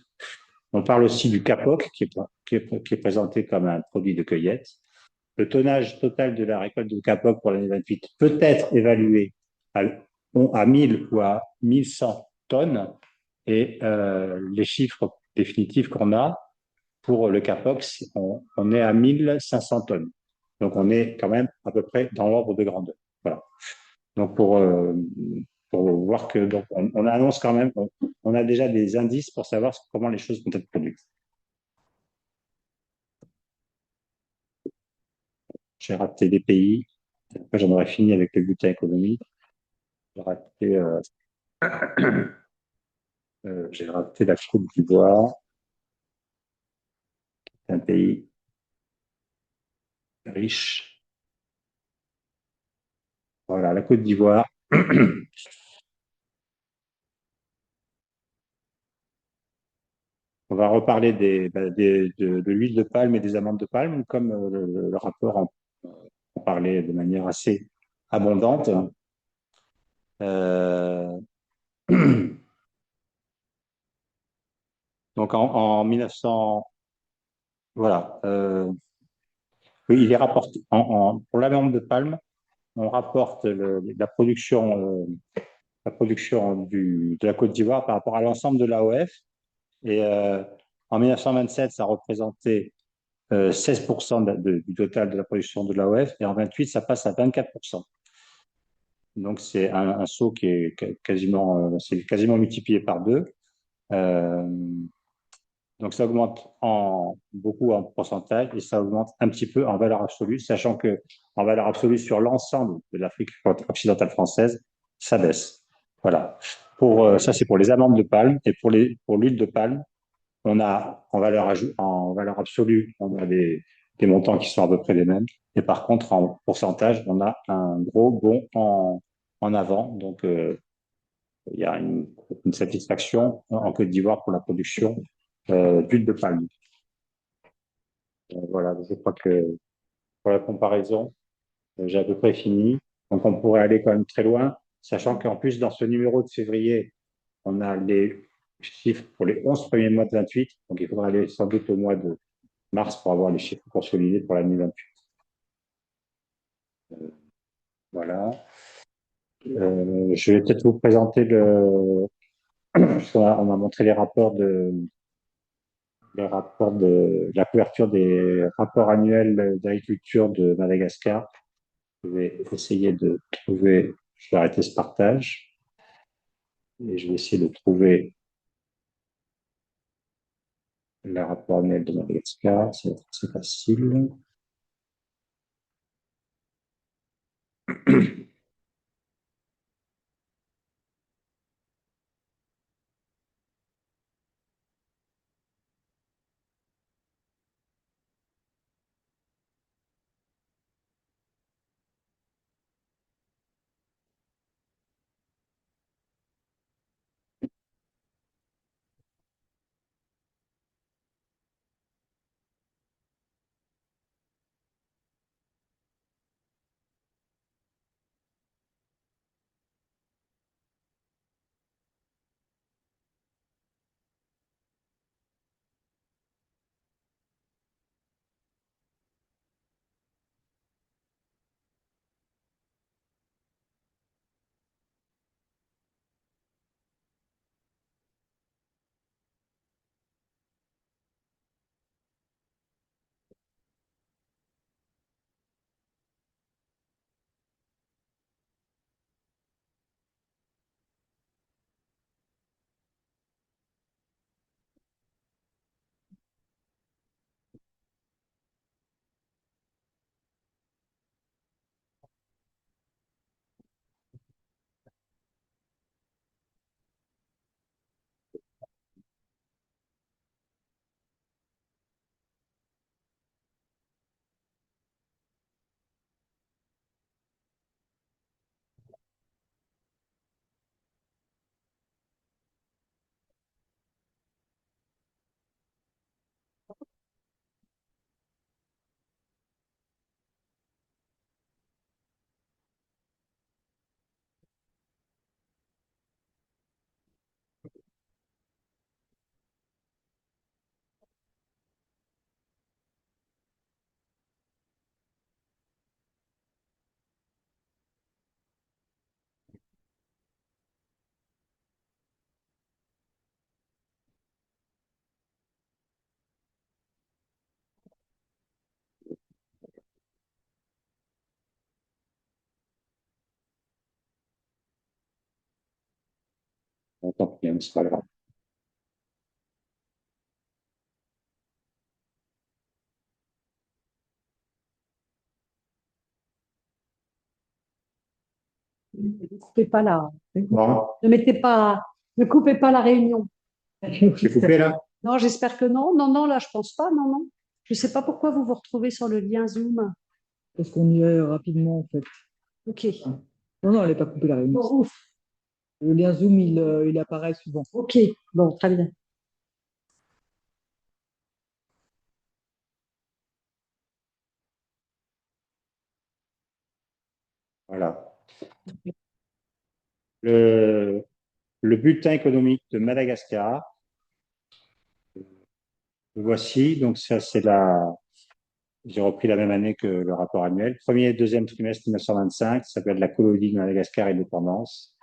On parle aussi du CAPOC, qui est présenté comme un produit de cueillette. Le tonnage total de la récolte de CAPOC pour l'année 28 peut être évalué à, à 1000 ou à 1100 tonnes. Et les chiffres définitifs qu'on a pour le CAPOC, on est à 1500 tonnes. Donc, on est quand même à peu près dans l'ordre de grandeur. Voilà. Donc, pour voir que donc on annonce quand même, on a déjà des indices pour savoir comment les choses vont être produites. J'ai raté des pays. Après, j'en aurais fini avec le bulletin économique. J'ai raté, j'ai raté la Côte d'Ivoire, un pays riche. Voilà, la Côte d'Ivoire. On va reparler de l'huile de palme et des amandes de palme, comme le rapport en parlait de manière assez abondante. Euh, donc en 1900, voilà, oui, il est rapporté pour l'amande de palme, on rapporte la production de la Côte d'Ivoire par rapport à l'ensemble de l'AOF. Et en 1927, ça représentait 16% du total de la production de l'AOF, et en 28, ça passe à 24%. Donc c'est un saut qui est c'est quasiment multiplié par deux. Euh, donc ça augmente beaucoup en pourcentage et ça augmente un petit peu en valeur absolue, sachant que en valeur absolue sur l'ensemble de l'Afrique occidentale française, ça baisse. Voilà. Ça, c'est pour les amandes de palme, et pour l'huile de palme, on a en valeur absolue, on a des montants qui sont à peu près les mêmes. Et par contre, en pourcentage, on a un gros bond en avant. Donc, il y a une satisfaction en Côte d'Ivoire pour la production d'huile de palme. Voilà, je crois que pour la comparaison, j'ai à peu près fini. Donc, on pourrait aller quand même très loin, sachant qu'en plus, dans ce numéro de février, on a les chiffres pour les 11 premiers mois de 28. Donc, il faudra aller sans doute au mois de mars pour avoir les chiffres consolidés pour l'année 28. Voilà. Je vais peut-être vous présenter on a montré les rapports de la couverture des rapports annuels d'agriculture de Madagascar. Je vais essayer de trouver, je vais arrêter ce partage et je vais essayer de trouver le rapport annuel de Madagascar. C'est facile. Tant pis, hein, c'est pas grave. Ne coupez pas la, Bon, ne mettez pas, ne coupez pas la réunion. j'ai coupé là? Non, j'espère que non. Non, non, là, je pense pas. Non, non. Je sais pas pourquoi vous vous retrouvez sur le lien Zoom. Parce qu'on y est rapidement, en fait. Ok. Non, non, elle n'est pas coupée la réunion. Bon, ouf. Le lien Zoom, il apparaît souvent. Ok. Bon, très bien. Voilà. Le, le bulletin économique de Madagascar, le voici. Donc, ça, j'ai repris la même année que le rapport annuel. Premier et deuxième trimestre 1925, ça s'appelle la colonie de Madagascar et l'indépendance.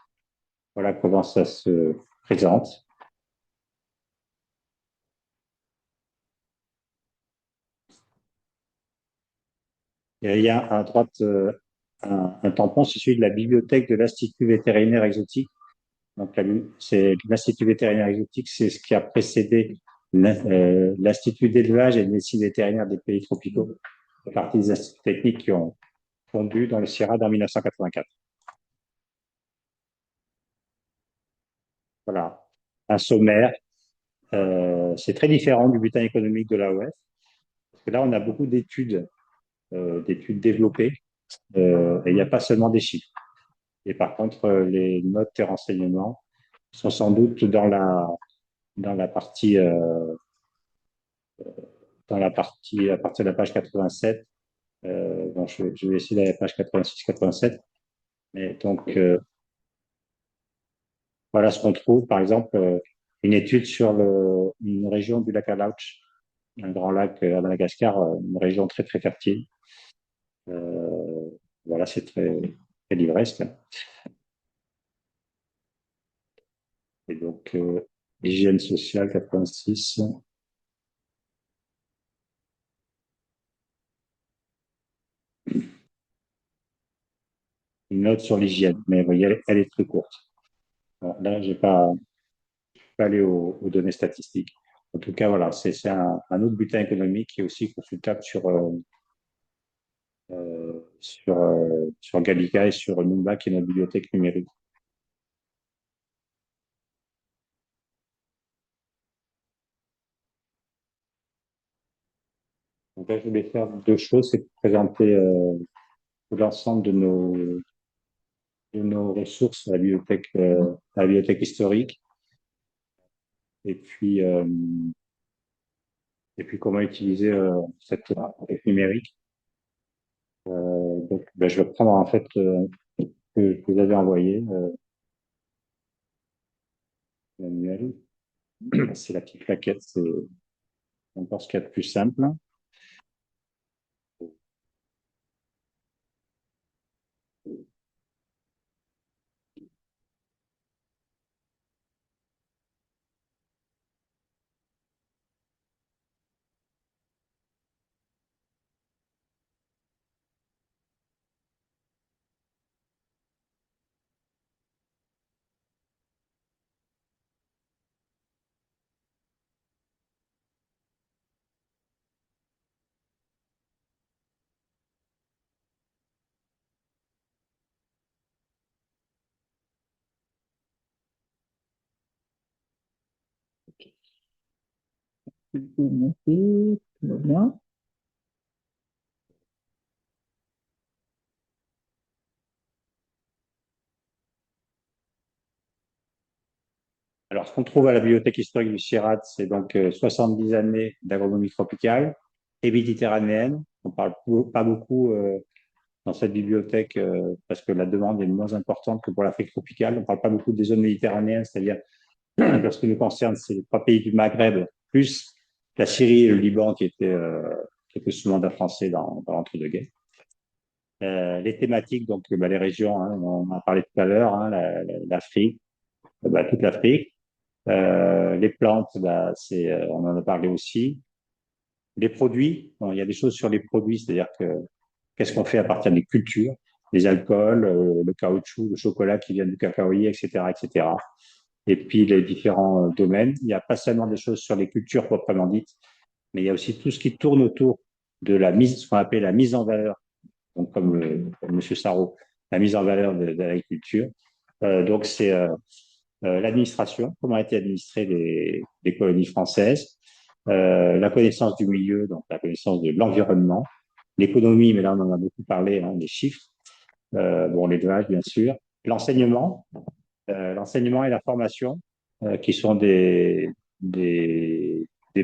Voilà comment ça se présente. Et il y a à droite un tampon, c'est celui de la bibliothèque de l'Institut vétérinaire exotique. Donc, c'est l'Institut vétérinaire exotique, c'est ce qui a précédé l'Institut d'élevage et de médecine vétérinaire des pays tropicaux. C'est partie des instituts techniques qui ont fondu dans le CIRAD en 1984. Voilà, un sommaire. C'est très différent du bulletin économique de l'AOF, parce que là, on a beaucoup d'études développées, et il n'y a pas seulement des chiffres. Et par contre, les notes et renseignements sont sans doute dans la partie, à partir de la page 87. Bon, je vais essayer d'aller à la page 86-87. Mais donc, voilà ce qu'on trouve, par exemple, une étude sur une région du lac Alouch, un grand lac à Madagascar, une région très très fertile. Voilà, c'est très, très livresque. Et donc, hygiène sociale 86. Une note sur l'hygiène, mais vous voyez, elle est très courte. Bon, là, j'ai pas allé aux données statistiques. En tout cas, voilà, c'est un autre bulletin économique qui est aussi consultable sur Gallica et sur Numba, qui est notre bibliothèque numérique. Donc là, je voulais faire deux choses, c'est présenter l'ensemble de nos ressources à la bibliothèque historique, et puis, euh, et puis comment utiliser cette bibliothèque numérique. Donc, ben, je vais prendre en fait que vous avez envoyé, manuel. C'est la petite plaquette, c'est encore ce qu'il y a de plus simple. Je peux monter, tout va bien. Alors, ce qu'on trouve à la bibliothèque historique du CIRAD, c'est donc 70 années d'agronomie tropicale et méditerranéenne. On parle pas beaucoup dans cette bibliothèque parce que la demande est moins importante que pour l'Afrique tropicale. On parle pas beaucoup des zones méditerranéennes, c'est-à-dire, lorsque nous concerne, c'est les trois pays du Maghreb, plus la Syrie et le Liban qui étaient sous mandat français dans l'entre-deux-guerres. Les thématiques, donc bah, les régions, hein, on en a parlé tout à l'heure, hein, l'Afrique, bah, toute l'Afrique. Les plantes, bah, on en a parlé aussi. Les produits, bon, il y a des choses sur les produits, c'est-à-dire que qu'est-ce qu'on fait à partir des cultures, les alcools, le caoutchouc, le chocolat qui vient du cacaoyer, etc., etc. et puis les différents domaines. Il n'y a pas seulement des choses sur les cultures proprement dites, mais il y a aussi tout ce qui tourne autour de la mise, ce qu'on appelle la mise en valeur, donc comme M. Sarro, la mise en valeur de l'agriculture. Donc c'est l'administration, comment a été administrées les colonies françaises, la connaissance du milieu, donc la connaissance de l'environnement, l'économie, mais là on en a beaucoup parlé, hein, les chiffres, bon les dommages bien sûr, l'enseignement, l'enseignement et la formation, qui sont des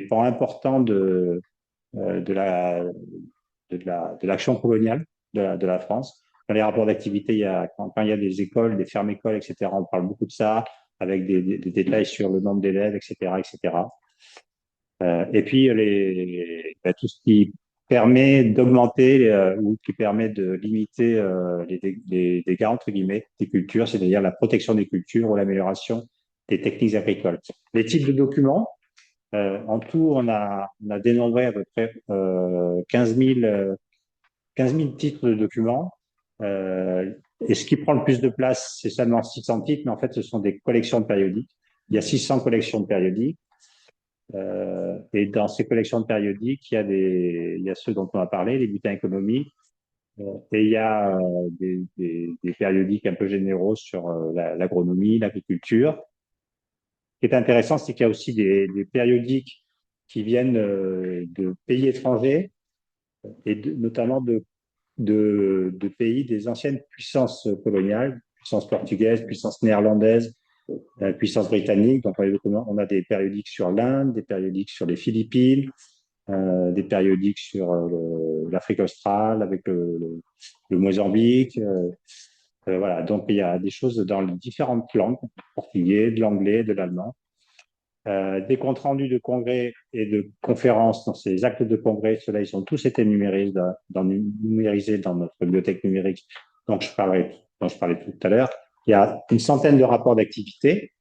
pans importants de la de l'action coloniale de la France. Dans les rapports d'activité, quand il y a des écoles, des fermes écoles, etc., on parle beaucoup de ça, avec des détails sur le nombre d'élèves, etc., etc. Et puis tout ce qui permet d'augmenter ou qui permet de limiter les dégâts entre guillemets des cultures, c'est-à-dire la protection des cultures ou l'amélioration des techniques agricoles. Les types de documents, en tout, on a dénombré à peu près 15 000 titres de documents. Et ce qui prend le plus de place, c'est seulement 600 titres, mais en fait, ce sont des collections de périodiques. Il y a 600 collections de périodiques. Et dans ces collections de périodiques, il y a ceux dont on a parlé, les bulletins économiques, et il y a des périodiques un peu généraux sur l'agronomie, l'agriculture. Ce qui est intéressant, c'est qu'il y a aussi des périodiques qui viennent de pays étrangers et notamment de pays des anciennes puissances coloniales, puissance portugaise, puissance néerlandaise, puissance britannique. Donc, on a des périodiques sur l'Inde, des périodiques sur les Philippines, des périodiques sur l'Afrique australe avec le Mozambique. Voilà, donc il y a des choses dans les différentes langues, du portugais, de l'anglais, de l'allemand. Des comptes rendus de congrès et de conférences dans ces actes de congrès, ceux-là, ils ont tous été numérisés dans notre bibliothèque numérique dont je parlais tout à l'heure. Il y a une centaine de rapports d'activité,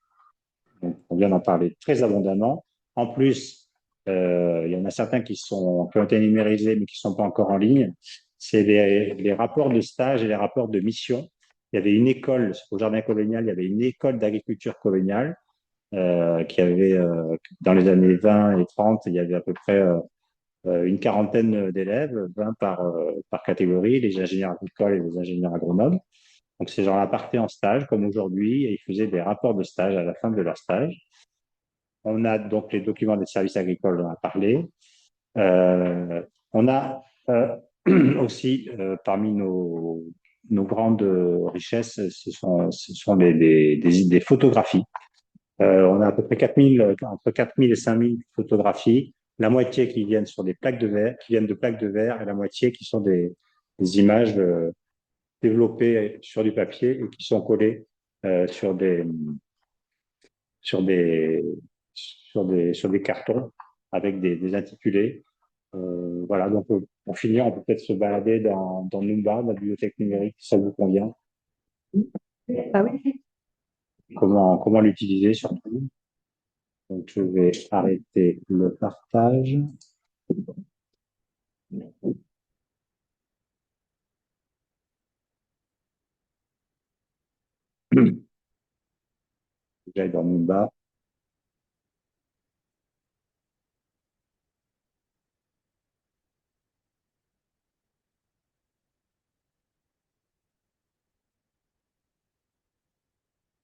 on vient d'en parler très abondamment. En plus, il y en a certains qui ont été numérisés mais qui ne sont pas encore en ligne. C'est les rapports de stage et les rapports de mission. Il y avait une école, au Jardin colonial, il y avait une école d'agriculture coloniale qui avait, dans les années 20 et 30, il y avait à peu près une quarantaine d'élèves, 20 par catégorie, les ingénieurs agricoles et les ingénieurs agronomes. Donc, ces gens-là partaient en stage, comme aujourd'hui, et ils faisaient des rapports de stage à la fin de leur stage. On a donc les documents des services agricoles, on en a parlé. On a aussi, parmi nos grandes richesses, ce sont des photographies. On a à peu près entre 4000 et 5000 photographies, la moitié qui viennent sur des plaques de verre, qui viennent de plaques de verre, et la moitié qui sont des images développées sur du papier et qui sont collées sur sur des, sur des cartons avec des intitulés. Voilà, donc pour finir, on peut peut-être se balader dans Numba, la bibliothèque numérique, si ça vous convient. Ah oui. Comment l'utiliser surtout. Donc, je vais arrêter le partage. J'aille dans Numba.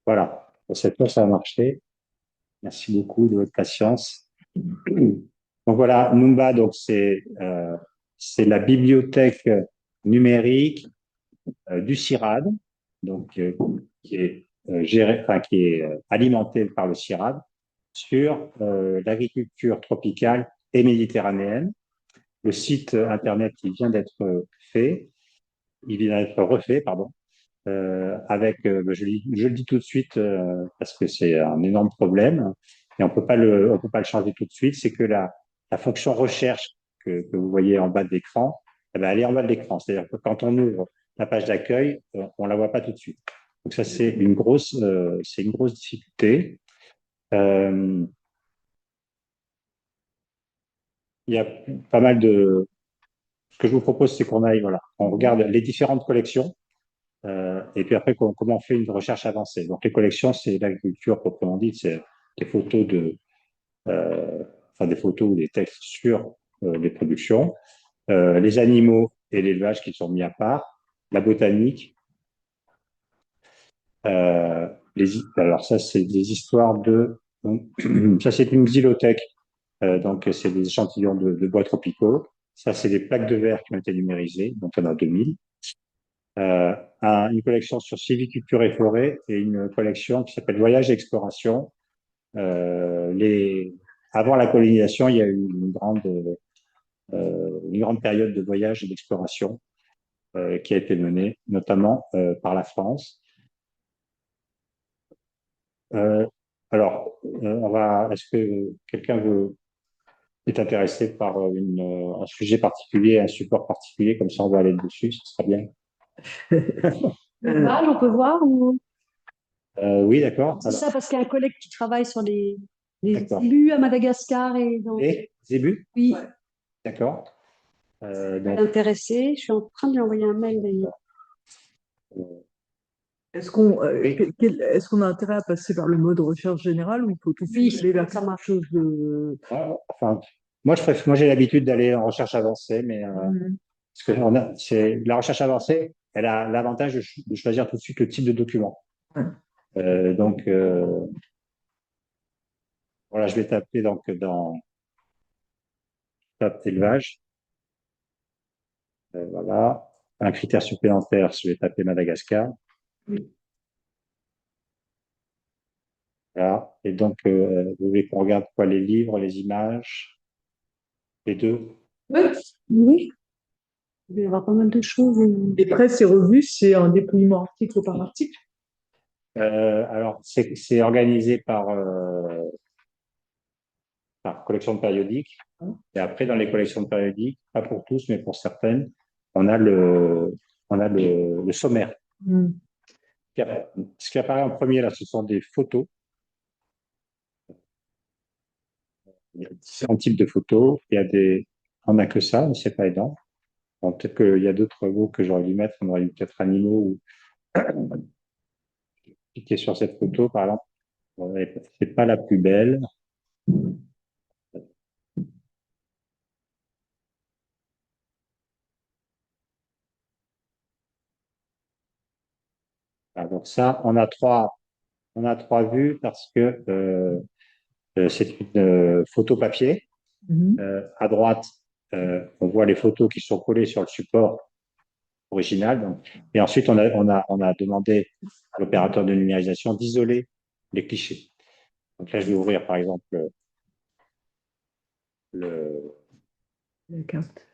Voilà, cette fois, ça a marché. Merci beaucoup de votre patience. Donc voilà, Numba, donc c'est la bibliothèque numérique du CIRAD, donc qui est gérée, enfin qui est alimentée par le CIRAD sur l'agriculture tropicale et méditerranéenne. Le site internet il vient d'être refait, pardon. Je le dis tout de suite parce que c'est un énorme problème et on peut pas le changer tout de suite. C'est que la fonction recherche que vous voyez en bas de l'écran, eh ben, elle est en bas de l'écran. C'est-à-dire que quand on ouvre la page d'accueil, on la voit pas tout de suite. Donc ça c'est une grosse difficulté. Il y a pas mal de. Ce que je vous propose, c'est qu'on aille, voilà, on regarde les différentes collections. Et puis après, comment on fait une recherche avancée. Donc les collections, c'est l'agriculture proprement dite, c'est des photos enfin des photos ou des textes sur les productions, les animaux et l'élevage qui sont mis à part, la botanique. Alors ça, c'est des histoires donc, ça, c'est une xylothèque. Donc, c'est des échantillons de bois tropicaux. Ça, c'est des plaques de verre qui ont été numérisées. Donc, il y en a 2000. Une collection sur sylviculture et forêt et une collection qui s'appelle Voyage et exploration. Avant la colonisation, il y a eu une grande période de voyage et d'exploration qui a été menée, notamment par la France. Euh, est-ce que quelqu'un est intéressé par un sujet particulier, un support particulier, comme ça on va aller dessus, ce sera bien. L'élevage, on peut voir ou... Oui, d'accord. C'est ça, parce qu'il y a un collègue qui travaille sur les D'accord. zébus à Madagascar et donc, Et zébus, oui, d'accord. il Donc, est intéressé. Je suis en train de lui envoyer un mail d'ailleurs. oui. Est-ce qu'on a intérêt à passer par le mode recherche générale ou il faut tout de suite Oui, aller vers ça quelque marche. chose de... Enfin, moi j'ai l'habitude d'aller en recherche avancée, mais Mhm. parce que la recherche avancée, elle a l'avantage de choisir tout de suite le type de document. Ouais. Donc, voilà, je vais taper donc tape élevage. Voilà. Un critère supplémentaire, je vais taper Madagascar. Oui. Voilà. Et donc, vous voulez qu'on regarde quoi? Les livres, les images, les deux? Oui. Oui. Il va y avoir pas mal de choses. Les presses et revues, c'est un dépouillement article par article. Alors, c'est organisé par collection de périodiques. Et après, dans les collections de périodiques, pas pour tous, mais pour certaines, on a le sommaire. Mhm. Ce qui apparaît en premier, là, ce sont des photos. Il y a différents types de photos. On n'a que ça, mais c'est pas aidant. Bon, peut-être qu'il y a d'autres mots que j'aurais dû mettre. On aurait dû peut-être animaux ou cliquer sur cette photo, par exemple. Ouais, c'est pas la plus belle. Ah, donc ça, on a trois vues parce que c'est une photo papier. Mhm. À droite, on voit les photos qui sont collées sur le support original. Et ensuite, on a demandé à l'opérateur de numérisation d'isoler les clichés. Donc là, je vais ouvrir, par exemple, le, La carte.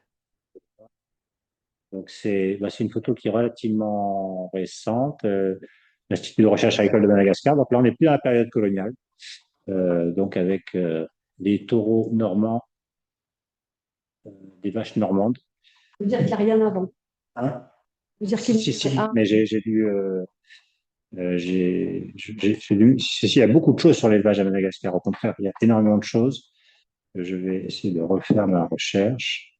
donc c'est une photo qui est relativement récente, l'Institut de recherche agricole de Madagascar. Donc là, on n'est plus dans la période coloniale, donc avec des taureaux normands, des vaches normandes. Ça veut dire qu'il n'y a rien avant. Hein? Ça veut dire qu'il Si, ah, mais j'ai dû, j'ai lu, il y a beaucoup de choses sur l'élevage à Madagascar. Au contraire, il y a énormément de choses. Je vais essayer de refaire ma recherche.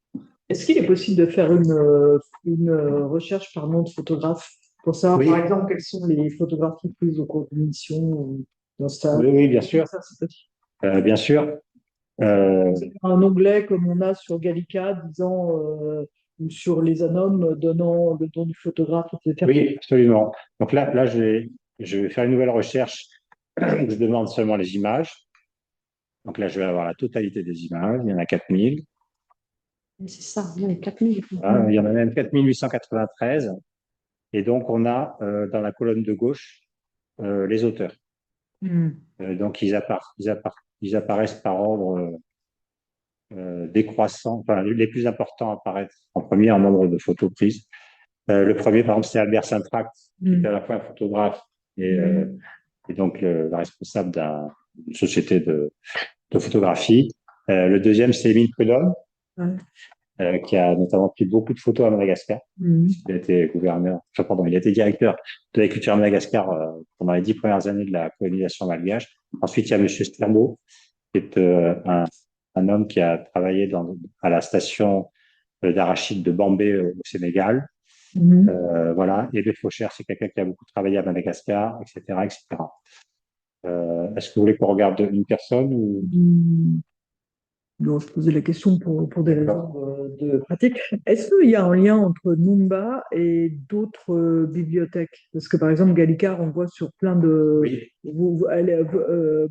Est-ce qu'il est possible de faire une recherche par nom de photographe pour savoir, Oui, par exemple, quelles sont les photographies prises au cours d'une mission ou d'un stage? oui, bien sûr, Ça, c'est possible. bien sûr. Euh, Un onglet comme on a sur Gallica disant ou sur les anonymes donnant le nom du photographe, etc. oui, absolument. Donc là, je vais faire une nouvelle recherche. Je demande seulement les images. Donc là, je vais avoir la totalité des images. Il y en a 4000. c'est ça, il y a 4000. Voilà, il y en a même 4893. Et donc, on a dans la colonne de gauche les auteurs. Hmm. Donc, ils apparaissent par ordre décroissant. Enfin, les plus importants apparaissent en premier en nombre de photos prises. Le premier, par exemple, c'est Albert Saintract, qui est à la fois un photographe et donc la responsable d'une société de photographie. Le deuxième, c'est Émile Prudhomme, Ouais. qui a notamment pris beaucoup de photos à Madagascar. Il a été il a été directeur de l'agriculture à Madagascar pendant les 10 premières années de la colonisation malgache. Ensuite, il y a Monsieur Sterbo, qui est un homme qui a travaillé à la station d'arachide de Bambé au Sénégal. Voilà. Et le fauchère, c'est quelqu'un qui a beaucoup travaillé à Madagascar, etc., etc. Est-ce que vous voulez qu'on regarde une personne ou... Mhm. Non, je posais la question pour des raisons de pratique. Est-ce qu'il y a un lien entre Numba et d'autres bibliothèques? Parce que par exemple, Gallica renvoie sur plein de. Oui,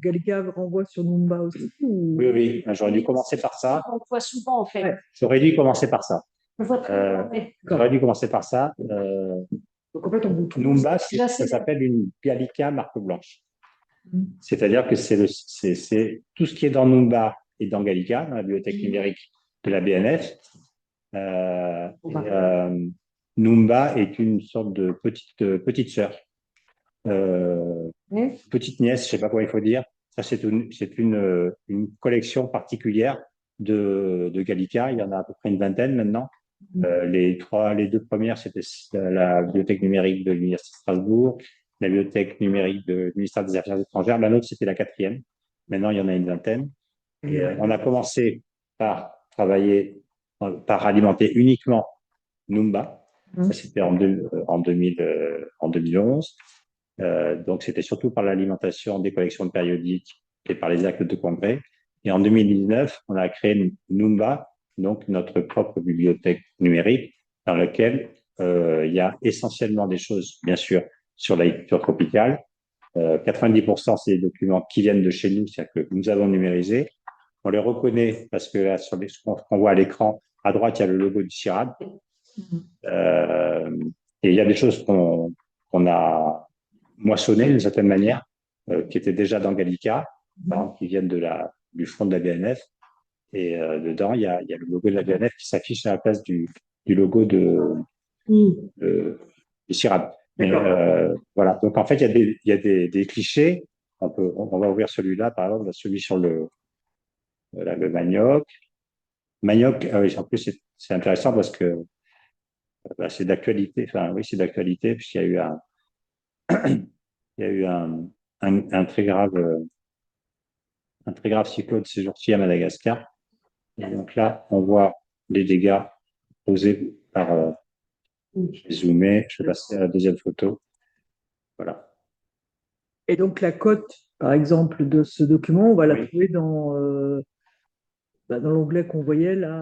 Gallica renvoie sur Numba aussi ou... oui, oui. J'aurais dû commencer par ça. On le voit souvent, en fait. Ouais, J'aurais dû commencer par ça. On le voit très bien, ouais. J'aurais dû commencer par ça. donc en fait, on vous trouve. Numba, Là, ça s'appelle une Gallica marque blanche. Mhm. C'est-à-dire que c'est tout ce qui est dans Numba et dans Gallica, dans la bibliothèque numérique de la BNF. Numba est une sorte de petite sœur, petite nièce, je sais pas quoi il faut dire. Ça, une collection particulière de Gallica. Il y en a à peu près une vingtaine maintenant. Les deux premières, c'était la bibliothèque numérique de l'Université de Strasbourg, la bibliothèque numérique du ministère des Affaires étrangères. La nôtre, c'était la quatrième. Maintenant, il y en a une vingtaine. Et on a commencé par travailler, par alimenter uniquement Numba. Ça, c'était en 2011. Donc, c'était surtout par l'alimentation des collections périodiques et par les actes de congrès. Et en 2019, on a créé Numba, donc notre propre bibliothèque numérique, dans laquelle il y a essentiellement des choses, bien sûr, sur la lecture tropicale. 90%, c'est des documents qui viennent de chez nous, c'est-à-dire que nous avons numérisé. On les reconnaît parce que là, sur ce qu'on voit à l'écran, à droite, il y a le logo du CIRAD. Euh, et il y a des choses qu'on a moissonnées d'une certaine manière, qui étaient déjà dans Gallica, par exemple, qui viennent du front de la BNF. Et dedans, il y a le logo de la BNF qui s'affiche à la place du logo du CIRAD. Mais, voilà. Donc, en fait, il y a des clichés. On va ouvrir celui-là, par exemple, celui sur le manioc. Manioc, en plus, c'est intéressant parce que bah, c'est d'actualité. Enfin, oui, c'est d'actualité puisqu'il y a eu il y a eu un très grave cyclone ces jours-ci à Madagascar. Et donc là, on voit les dégâts causés par, je vais zoomer, je vais passer à la deuxième photo. Voilà. Et donc la cote, par exemple, de ce document, on va la Oui. trouver dans l'onglet qu'on voyait là,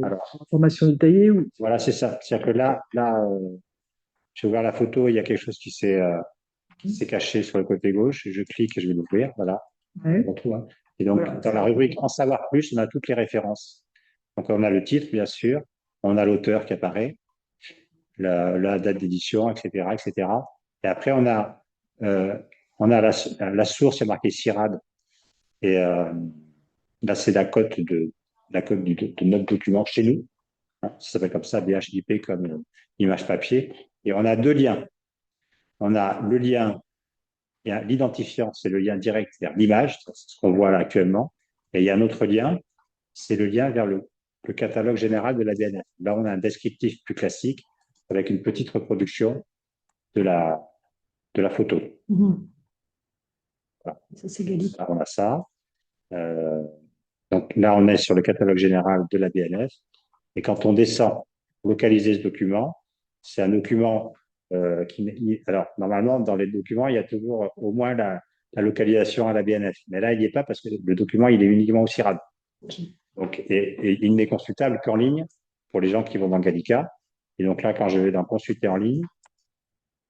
Alors, information détaillée. Ou... voilà, c'est ça. C'est-à-dire que là, j'ai ouvert la photo, il y a quelque chose qui s'est caché sur le côté gauche. Je clique et je vais l'ouvrir. Voilà. Ouais. On retrouve, hein. Et donc, Voilà. dans la rubrique En savoir plus, on a toutes les références. Donc, on a le titre, bien sûr. On a l'auteur qui apparaît, la date d'édition, etc., etc. Et après, euh, on a la source, il y a marqué CIRAD. Et là, c'est la cote de notre document chez nous. Hein, ça s'appelle comme ça, DHIP, comme image papier. Et on a deux liens. On a le lien, l'identifiant, c'est le lien direct vers l'image, c'est ce qu'on voit là actuellement. Et il y a un autre lien, c'est le lien vers le catalogue général de la BNF. Là, on a un descriptif plus classique avec une petite reproduction de la photo. Voilà. Ça, c'est Gallica. Là, on a ça. Euh, donc là, on est sur le catalogue général de la BNF. Et quand on descend, localiser ce document, c'est un document alors, normalement, dans les documents, il y a toujours au moins la localisation à la BNF. Mais là, il n'y est pas parce que le document, il est uniquement au CIRAD. Donc, et il n'est consultable qu'en ligne pour les gens qui vont dans Gallica. Et donc là, quand je vais dans consulter en ligne,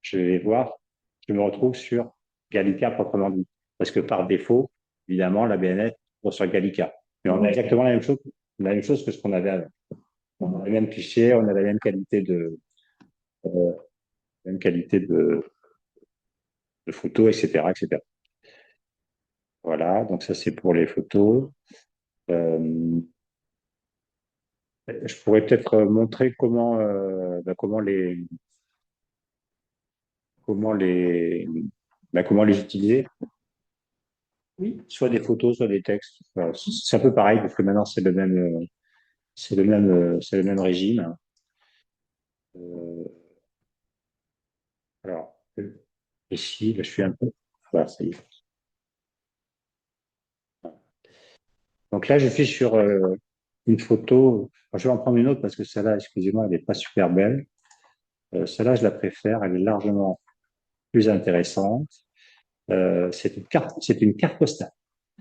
je vais voir, je me retrouve sur Gallica proprement dit. Parce que par défaut, évidemment, la BNF reçoit Gallica. Mais on a exactement la même chose que ce qu'on avait avant. On a les mêmes clichés, on a la euh, même qualité de photos, etc., etc. Voilà, donc ça c'est pour les photos. Euh, je pourrais peut-être montrer comment les, comment les utiliser. Oui, soit des photos, soit des textes. Voilà, c'est un peu pareil parce que maintenant c'est le même régime. Euh, alors ici, là, je suis un peu. Voilà, ça y est. Donc là, je suis sur une photo. Alors, je vais en prendre une autre parce que celle-là, excusez-moi, elle n'est pas super belle. Celle-là, je la préfère, elle est largement plus intéressante. C'est une carte postale.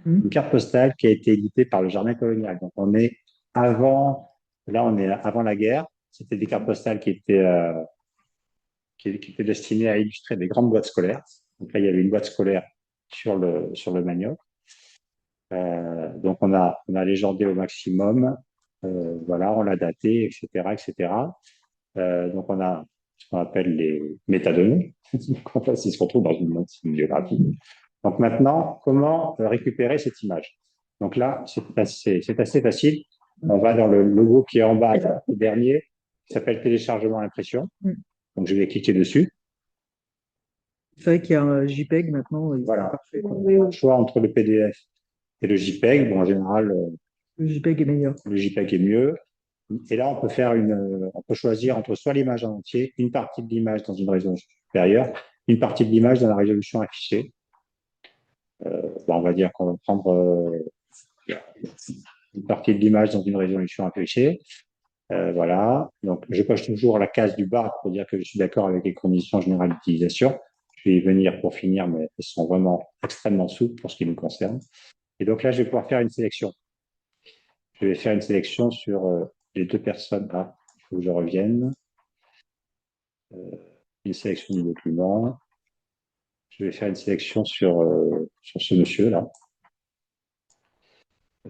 Une carte postale qui a été éditée par le Jardin colonial. Donc, on est avant la guerre. C'était des cartes postales qui étaient destinées à illustrer des grandes boîtes scolaires. Donc là, il y avait une boîte scolaire sur le manioc. Donc, on a légendé au maximum. Voilà, on l'a daté, etc., etc. Donc, on a ce qu'on appelle les métadonnées. C'est ce qu'on trouve dans une biographie. Donc, maintenant, comment récupérer cette image? Donc là, c'est assez facile. On va dans le logo qui est en bas, le dernier, qui s'appelle téléchargement impression. Donc, je vais cliquer dessus. C'est vrai qu'il y a un JPEG maintenant. Voilà. Parfait. Le choix entre le PDF et le JPEG. Bon, en général, Le JPEG est meilleur. le JPEG est mieux. Et là, on peut choisir entre soit l'image en entier, une partie de l'image dans une résolution supérieure, une partie de l'image dans la résolution affichée. On va dire qu'on va prendre une partie de l'image dans une résolution affichée. Voilà. Donc, je coche toujours la case du bas pour dire que je suis d'accord avec les conditions générales d'utilisation. Je vais y venir pour finir, mais elles sont vraiment extrêmement souples pour ce qui nous concerne. Et donc là, je vais pouvoir faire une sélection. Je vais faire une sélection sur les deux personnes. Ah, il faut que je revienne. Une sélection du document. Je vais faire une sélection sur ce monsieur-là.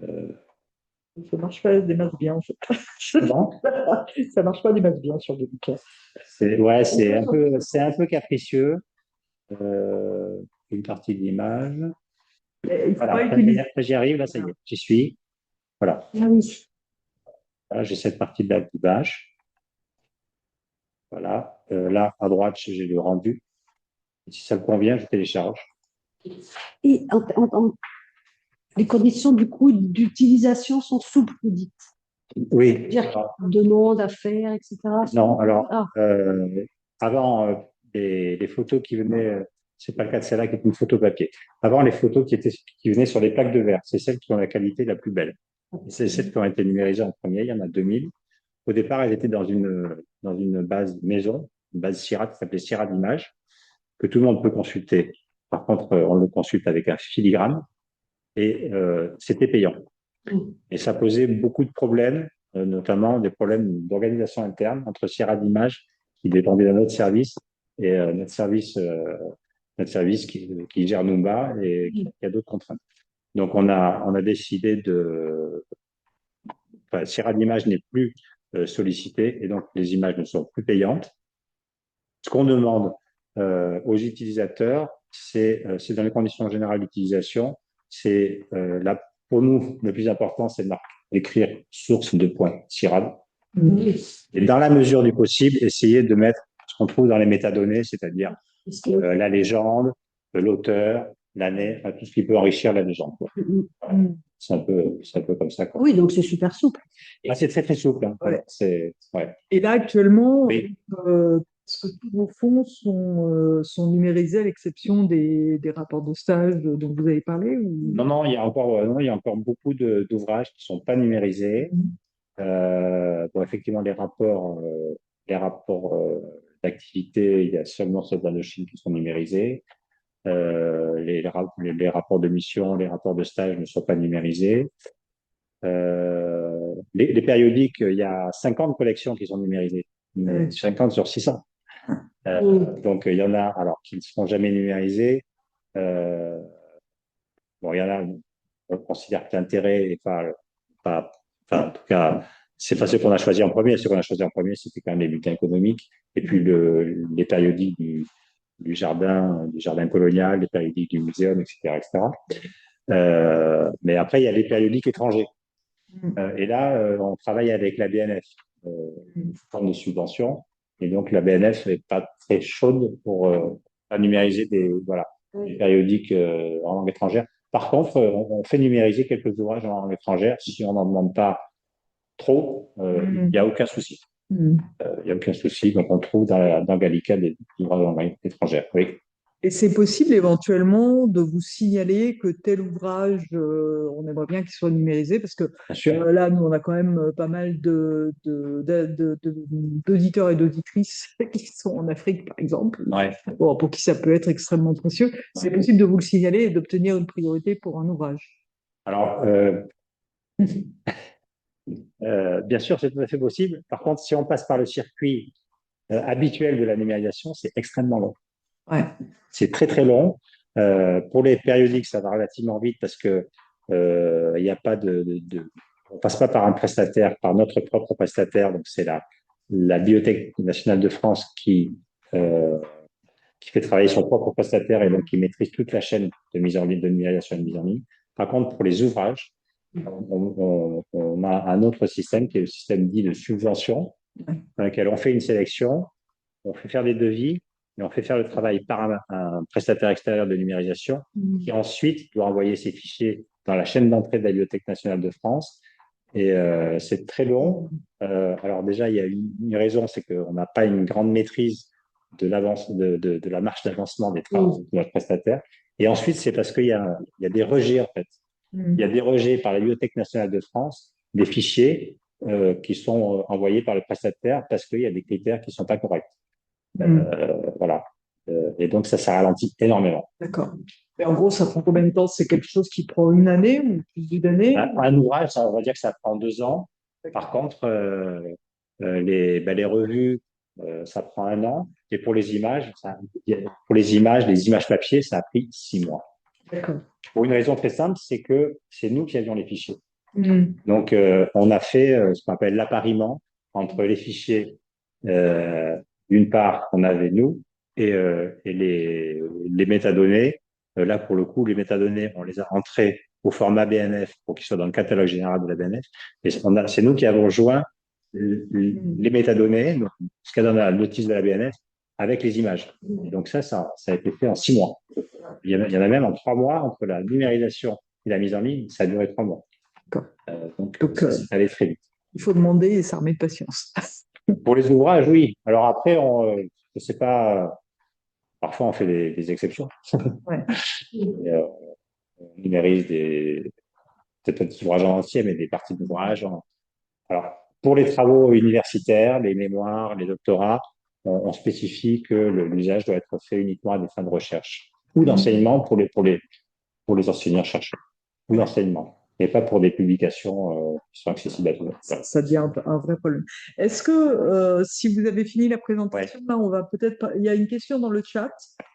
Ça marche pas des masses bien, en fait. Ça marche pas des masses bien sur le bouquin. C'est un peu capricieux. Une partie de l'image. Voilà, j'y arrive, là, ça y est, j'y suis. Voilà. Ah oui. Là, j'ai cette partie de la l'image. Voilà. Là, à droite, j'ai le rendu. Et si ça me convient, je télécharge. Et les conditions du coup d'utilisation sont souples, vous dites. Oui. Dire qu'il y a de demande à faire, etc. Non, alors, avant, les photos qui venaient, c'est pas le cas de celle-là qui est une photo papier. Avant, les photos qui venaient sur les plaques de verre, c'est celles qui ont la qualité la plus belle. C'est celles qui ont été numérisées en premier, il y en a 2000. Au départ, elles étaient dans une base maison, une base CIRAD qui s'appelait CIRAD Images, que tout le monde peut consulter. Par contre, on le consulte avec un filigrane et c'était payant. Et ça posait beaucoup de problèmes, notamment des problèmes d'organisation interne entre CIRAD Images, qui dépendait d'un autre service, et notre service qui gère Numba et qui a d'autres contraintes. Donc, on a décidé CIRAD Images n'est plus sollicité et donc les images ne sont plus payantes. Ce qu'on demande aux utilisateurs, c'est dans les conditions générales d'utilisation, pour nous, le plus important, c'est d'écrire source de points CIRAD. Et dans la mesure du possible, essayer de mettre ce qu'on trouve dans les métadonnées, c'est-à-dire la légende, l'auteur, l'année, tout ce qui peut enrichir la légende. Voilà. C'est un peu comme ça, quoi. Oui, donc c'est super souple. C'est très, très souple. Hein. Ouais. Ouais. Et là, actuellement, oui. tous vos fonds sont numérisés à l'exception des rapports de stage dont vous avez parlé ou... Non, il y a encore beaucoup d'ouvrages qui ne sont pas numérisés. Effectivement, les rapports d'activité, il y a seulement ceux d'Indochine qui sont numérisés. Les rapports de mission, les rapports de stage ne sont pas numérisés. Les périodiques, il y a 50 collections qui sont numérisées, 50 sur 600. Donc, il y en a alors qui ne seront jamais numérisées. Il y en a, on considère que l'intérêt n'est en tout cas, c'est pas ce qu'on a choisi en premier. Ce qu'on a choisi en premier, c'était quand même les bulletins économiques et puis les périodiques du jardin colonial, les périodiques du muséum, etc., etc. Mais après, il y a les périodiques étrangers. Et là, on travaille avec la BNF, forme de subvention. Et donc, la BNF n'est pas très chaude pour numériser des périodiques en langue étrangère. Par contre, on fait numériser quelques ouvrages en langue étrangère. Si on n'en demande pas trop, il n'y a aucun souci. Il n'y a aucun souci. Donc, on trouve dans Gallica des ouvrages en langue étrangère. Oui. Et c'est possible éventuellement de vous signaler que tel ouvrage, on aimerait bien qu'il soit numérisé, parce que Bien sûr. là, nous, on a quand même pas mal d'auditeurs et d'auditrices qui sont en Afrique, par exemple, Ouais. bon, pour qui ça peut être extrêmement précieux. C'est possible de vous le signaler et d'obtenir une priorité pour un ouvrage. Alors, bien sûr, c'est tout à fait possible. Par contre, si on passe par le circuit habituel de la numérisation, c'est extrêmement long. Ouais. C'est très très long. Pour les périodiques, ça va relativement vite parce que il n'y a pas on passe pas par un prestataire, par notre propre prestataire. Donc c'est la Bibliothèque nationale de France qui fait travailler son propre prestataire et donc qui maîtrise toute la chaîne de mise en ligne, de numérisation et de mise en ligne. Par contre, pour les ouvrages, on a un autre système qui est le système dit de subvention, dans lequel on fait une sélection, on fait faire des devis et on fait faire le travail par un prestataire extérieur de numérisation qui ensuite doit envoyer ses fichiers dans la chaîne d'entrée de la Bibliothèque nationale de France. Et c'est très long. Alors déjà, il y a une raison, c'est qu'on n'a pas une grande maîtrise de la marche d'avancement des travaux de notre prestataire. Et ensuite, c'est parce qu'il y a des rejets, en fait. Il y a des rejets par la Bibliothèque nationale de France, des fichiers qui sont envoyés par le prestataire parce qu'il y a des critères qui ne sont pas corrects. Voilà. Et donc, ça ralentit énormément. D'accord. Mais en gros, ça prend combien de temps? C'est quelque chose qui prend une année ou plus d'années? Un ouvrage, on va dire que ça prend 2 ans. Par contre, les revues, ça prend 1 an. Et pour les images, les images papier, ça a pris 6 mois. D'accord. Pour une raison très simple, c'est que c'est nous qui avions les fichiers. Mm. Donc, on a fait ce qu'on appelle l'appariement entre les fichiers, d'une part, qu'on avait nous, et les métadonnées. Là, pour le coup, les métadonnées, on les a entrées au format BNF pour qu'ils soient dans le catalogue général de la BNF. Et c'est nous qui avons joint les métadonnées, donc, ce qu'il y a dans la notice de la BNF, avec les images. Et donc ça a été fait en 6 mois. Il y en a même en 3 mois entre la numérisation et la mise en ligne, ça a duré 3 mois. D'accord. Donc ça s'est allé très vite. Il faut demander et s'armer de patience. Pour les ouvrages, oui. Alors après, je sais pas, parfois on fait des exceptions. Ouais. Et, on numérise peut-être pas des ouvrages en entier, mais des parties d'ouvrages. Alors, pour les travaux universitaires, les mémoires, les doctorats, on spécifie que l'usage doit être fait uniquement à des fins de recherche ou d'enseignement pour les enseignants-chercheurs ou d'enseignement, et pas pour des publications qui sont accessibles à tous. Ça devient un vrai problème. Est-ce que si vous avez fini la présentation, là, on va peut-être. Il y a une question dans le chat.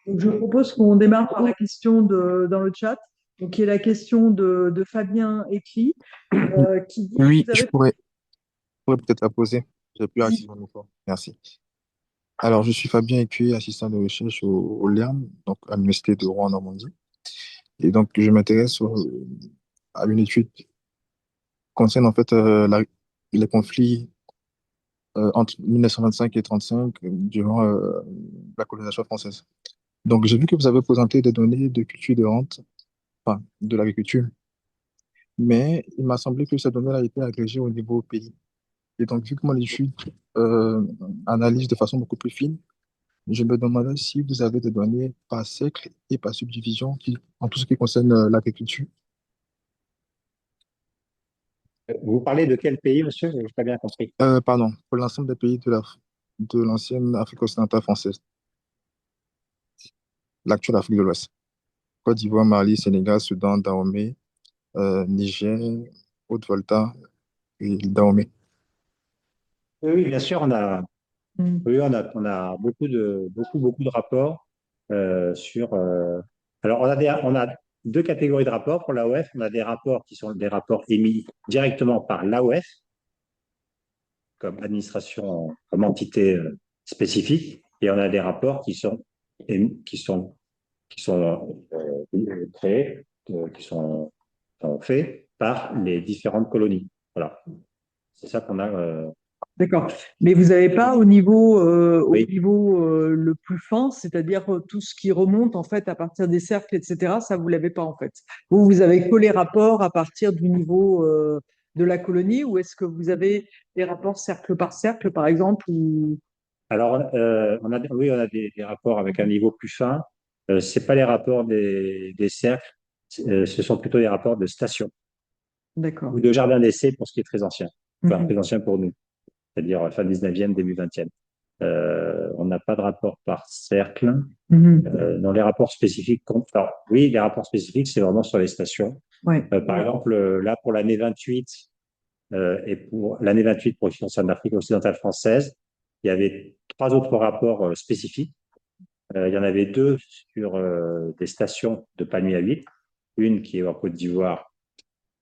Donc, je propose qu'on démarre par la question dans le chat. Donc, qui est la question de Fabien Ecli, qui dit Oui, vous je avez. pourrais peut-être la poser. J'ai plus actif mon micro. Merci. Alors, je suis Fabien Écuyer, assistant de recherche au LERN, donc à l'Université de Rouen en Normandie. Et donc, je m'intéresse à une étude qui concerne en fait les conflits entre 1925 et 1935 durant la colonisation française. Donc, j'ai vu que vous avez présenté des données de culture de rente, enfin, de l'agriculture, mais il m'a semblé que ces données-là étaient agrégées au niveau pays. Et donc, vu que mon étude analyse de façon beaucoup plus fine, je me demandais si vous avez des données par siècle et par subdivision en tout ce qui concerne l'agriculture. Vous parlez de quel pays, monsieur? Je n'ai pas bien compris. Pardon, pour l'ensemble des pays de l'ancienne Afrique occidentale française, l'actuelle Afrique de l'Ouest. Côte d'Ivoire, Mali, Sénégal, Soudan, Dahomey, Niger, Haute-Volta et Dahomey. Oui, bien sûr, Mm. oui, on a beaucoup de rapports sur. Alors, on a deux catégories de rapports pour l'AOF. On a des rapports qui sont des rapports émis directement par l'AOF, comme administration, comme entité spécifique, et on a des rapports qui sont créés, qui sont faits par les différentes colonies. Voilà, c'est ça qu'on a. D'accord. Mais vous n'avez pas au niveau, Oui. le plus fin, c'est-à-dire tout ce qui remonte en fait à partir des cercles, etc. Ça, vous l'avez pas en fait. Vous avez que les rapports à partir du niveau de la colonie, ou est-ce que vous avez des rapports cercle par cercle, par exemple, ou... Alors, oui, on a des rapports avec un niveau plus fin. C'est pas les rapports des cercles, ce sont plutôt les rapports de stations D'accord. ou de jardins d'essai pour ce qui est très ancien, enfin Mhm. très ancien pour nous, c'est-à-dire fin 19e, début 20e. On n'a pas de rapport par cercle. Mhm. Dans les rapports spécifiques, alors, oui, les rapports spécifiques, c'est vraiment sur les stations. Ouais. Par exemple, là, pour l'année 28 et pour l'année 28 pour ce qui concerne l'Afrique occidentale française, il y avait 3 autres rapports spécifiques. Il y en avait 2 sur des stations de panier à huîtres, une qui est en Côte d'Ivoire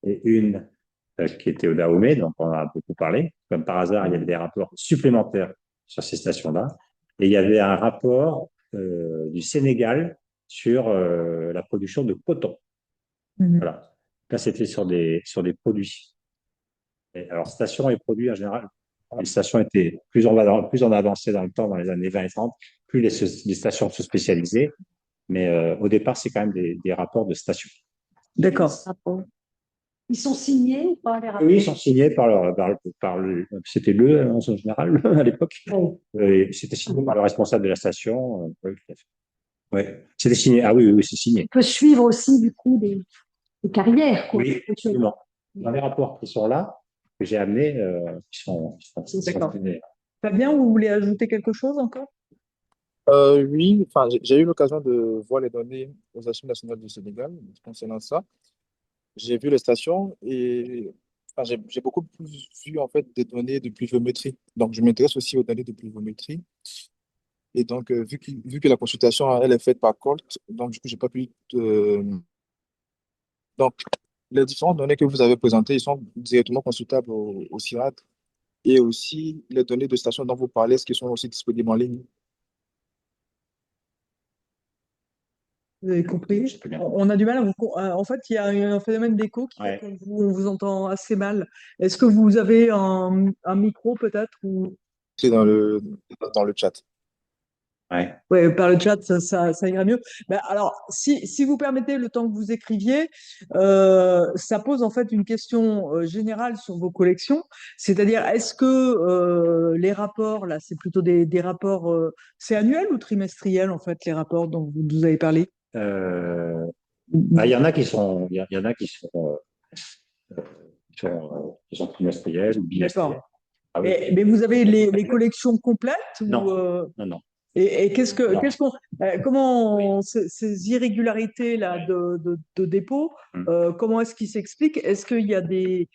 et une qui était au Dahomey, donc on en a beaucoup parlé. Comme par hasard, il y avait des rapports supplémentaires sur ces stations-là. Et il y avait un rapport du Sénégal sur la production de coton. Mhm. Voilà. Là, c'était sur des produits. Et alors, stations et produits en général, les stations étaient plus on avançait dans le temps, dans les années 20 et 30, plus les stations se spécialisaient. Mais au départ, c'est quand même des rapports de stations. D'accord. Ils sont signés ou pas, les rapports? Oui, ils sont signés c'était en général, à l'époque. Ouais. C'était signé par le responsable de la station. Oui, tout à fait. Ouais. C'était signé. Ah oui, oui, oui, c'est signé. On peut suivre aussi, du coup, des carrières, quoi. Oui, absolument. Dans les rapports qui sont là, que j'ai amenés, ils sont D'accord. signés. Fabien, vous voulez ajouter quelque chose encore? Oui, enfin, j'ai eu l'occasion de voir les données aux Archives nationales du Sénégal concernant ça. J'ai vu les stations et enfin, j'ai beaucoup plus vu en fait des données de pluviométrie. Donc, je m'intéresse aussi aux données de pluviométrie. Et donc, vu que la consultation, elle est faite par Colt, donc du coup, j'ai pas pu. Donc, les différentes données que vous avez présentées, ils sont directement consultables au CIRAD. Et aussi, les données de station dont vous parlez, est-ce qu'ils sont aussi disponibles en ligne? Vous avez compris? C'est très bien. On a du mal à en fait, il y a un phénomène d'écho qui fait Ouais. on vous entend assez mal. Est-ce que vous avez un micro peut-être ou... C'est dans le chat. Ouais. Ouais, par le chat, ça ira mieux. Ben, alors, si vous permettez le temps que vous écriviez, ça pose en fait une question générale sur vos collections. C'est-à-dire, est-ce que les rapports, là, c'est plutôt des rapports, c'est annuel ou trimestriel en fait, les rapports dont vous nous avez parlé? Euh, il y en a qui sont, il y en a qui sont trimestriels ou bimestriels. D'accord. Ah oui. Mais vous avez les collections complètes Non, ou, non, non. et Non. comment ces irrégularités-là de dépôt, Hmm. comment est-ce qu'ils s'expliquent? Est-ce qu'il y a il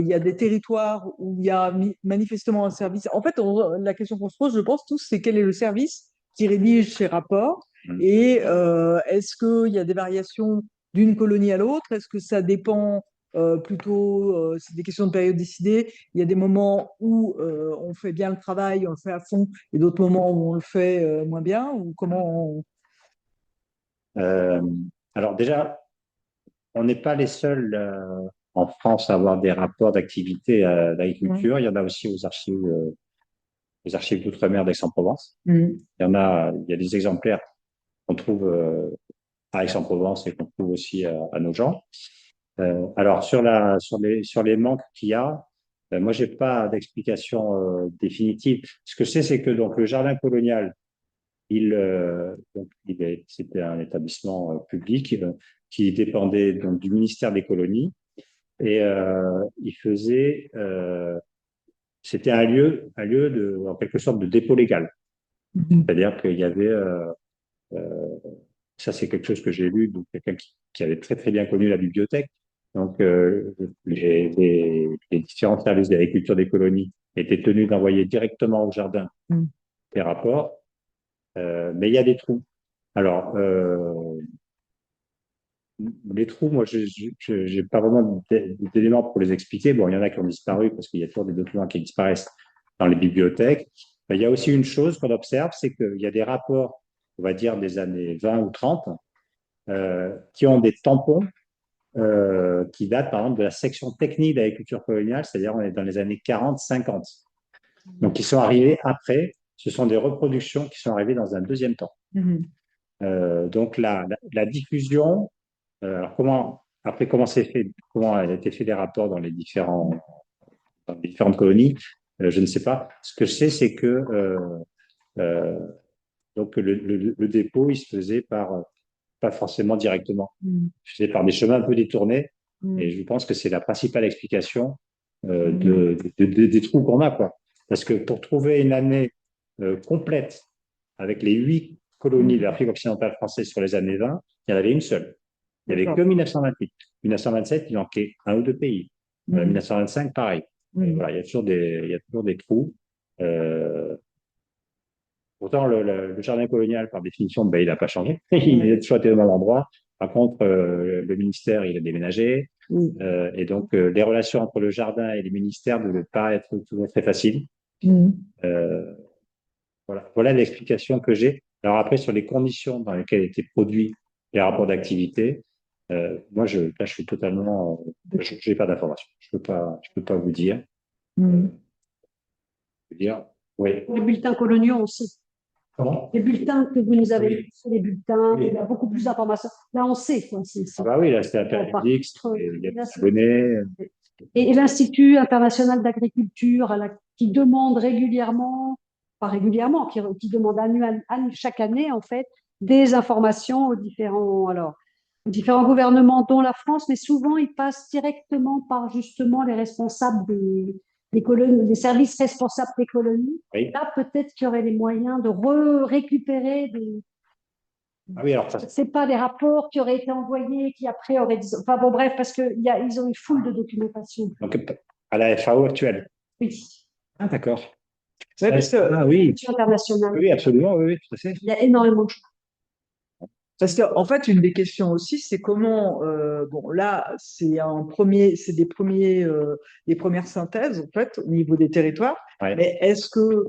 y a des territoires où il y a manifestement un service? En fait, la question qu'on se pose, je pense tous, c'est quel est le service qui rédige ces rapports? Hmm. Et est-ce qu'il y a des variations d'une colonie à l'autre? Est-ce que ça dépend plutôt, c'est des questions de période décidée? Il y a des moments où on fait bien le travail, on le fait à fond, et d'autres moments où on le fait moins bien, ou Euh, alors déjà, on n'est pas les seuls en France à avoir des rapports d'activité Mhm. d'agriculture. Il y en a aussi aux archives d'outre-mer d'Aix-en-Provence. Mhm. Il y a des exemplaires qu'on trouve à Aix-en-Provence et qu'on trouve aussi à Nogent. Alors sur les manques qu'il y a, moi j'ai pas d'explication définitive. Ce que je sais, c'est que donc le jardin colonial, c'était un établissement public qui dépendait donc du ministère des colonies et il faisait, c'était un lieu en quelque sorte de dépôt légal. Mhm. C'est-à-dire qu'il y avait ça, c'est quelque chose que j'ai lu, donc quelqu'un qui avait très très bien connu la bibliothèque. Donc, les différents services d'agriculture des colonies étaient tenus d'envoyer directement au jardin Mhm. des rapports, mais il y a des trous. Alors, les trous, moi, je n'ai pas vraiment d'éléments pour les expliquer. Bon, il y en a qui ont disparu parce qu'il y a toujours des documents qui disparaissent dans les bibliothèques. Mais il y a aussi une chose qu'on observe, c'est qu'il y a des rapports, on va dire, des années 20 ou 30, qui ont des tampons qui datent, par exemple, de la section technique d'agriculture coloniale, c'est-à-dire on est dans les années 40-50. Donc, qui sont arrivés après. Ce sont des reproductions qui sont arrivées dans un deuxième temps. Mhm. Donc, la diffusion, alors comment c'est fait, comment a été fait les rapports dans les différentes colonies, je ne sais pas. Ce que je sais, c'est que Donc, le dépôt, il se faisait pas forcément directement. Mm. Il se faisait par des chemins un peu détournés. Mm. Et je pense que c'est la principale explication Mm. des trous qu'on a, quoi. Parce que pour trouver une année complète avec les 8 colonies de l'Afrique occidentale française sur les années 20, il y en avait une seule. Il n'y avait que 1928. 1927, il manquait un ou deux pays. 1925, pareil. Et voilà, il y a toujours des trous. Euh, Pourtant, le jardin colonial, par définition, ben, il n'a pas changé. Il a toujours été au même endroit. Par contre, le ministère, il a déménagé. Et donc, les relations entre le jardin et les ministères ne devaient pas être toujours très faciles. Euh, voilà l'explication que j'ai. Alors après, sur les conditions dans lesquelles étaient produits les rapports d'activité, moi, là, je suis totalement, je n'ai pas d'informations. Je peux pas vous dire. Dire, oui. Les bulletins coloniaux aussi. Comment? Les bulletins que vous nous avez Oui. montrés, les bulletins, Oui. il y a beaucoup plus d'informations. Là, on sait, quoi. Ah bah oui, là, c'était la périodique, il y a des abonnés. Et l'Institut international d'agriculture qui demande régulièrement, pas régulièrement, qui demande chaque année, en fait, des informations aux différents gouvernements, dont la France, mais souvent, ils passent directement par justement les responsables des colonies, des services responsables des colonies. Oui. Là, peut-être qu'il y aurait les moyens de récupérer des. Ah oui, alors ça, C'est pas des rapports qui auraient été envoyés, qui après auraient dit. Enfin bon, bref, parce qu'ils ont une foule de documentation. donc, à la FAO actuelle. Oui. Ah, d'accord. Ouais, parce que, Ah oui, International. oui, absolument, oui, tout à fait. Il y a énormément de choses. parce que, en fait, une des questions aussi, c'est comment, bon, là, c'est des premières synthèses, en fait, au niveau des territoires. Ouais. Mais est-ce que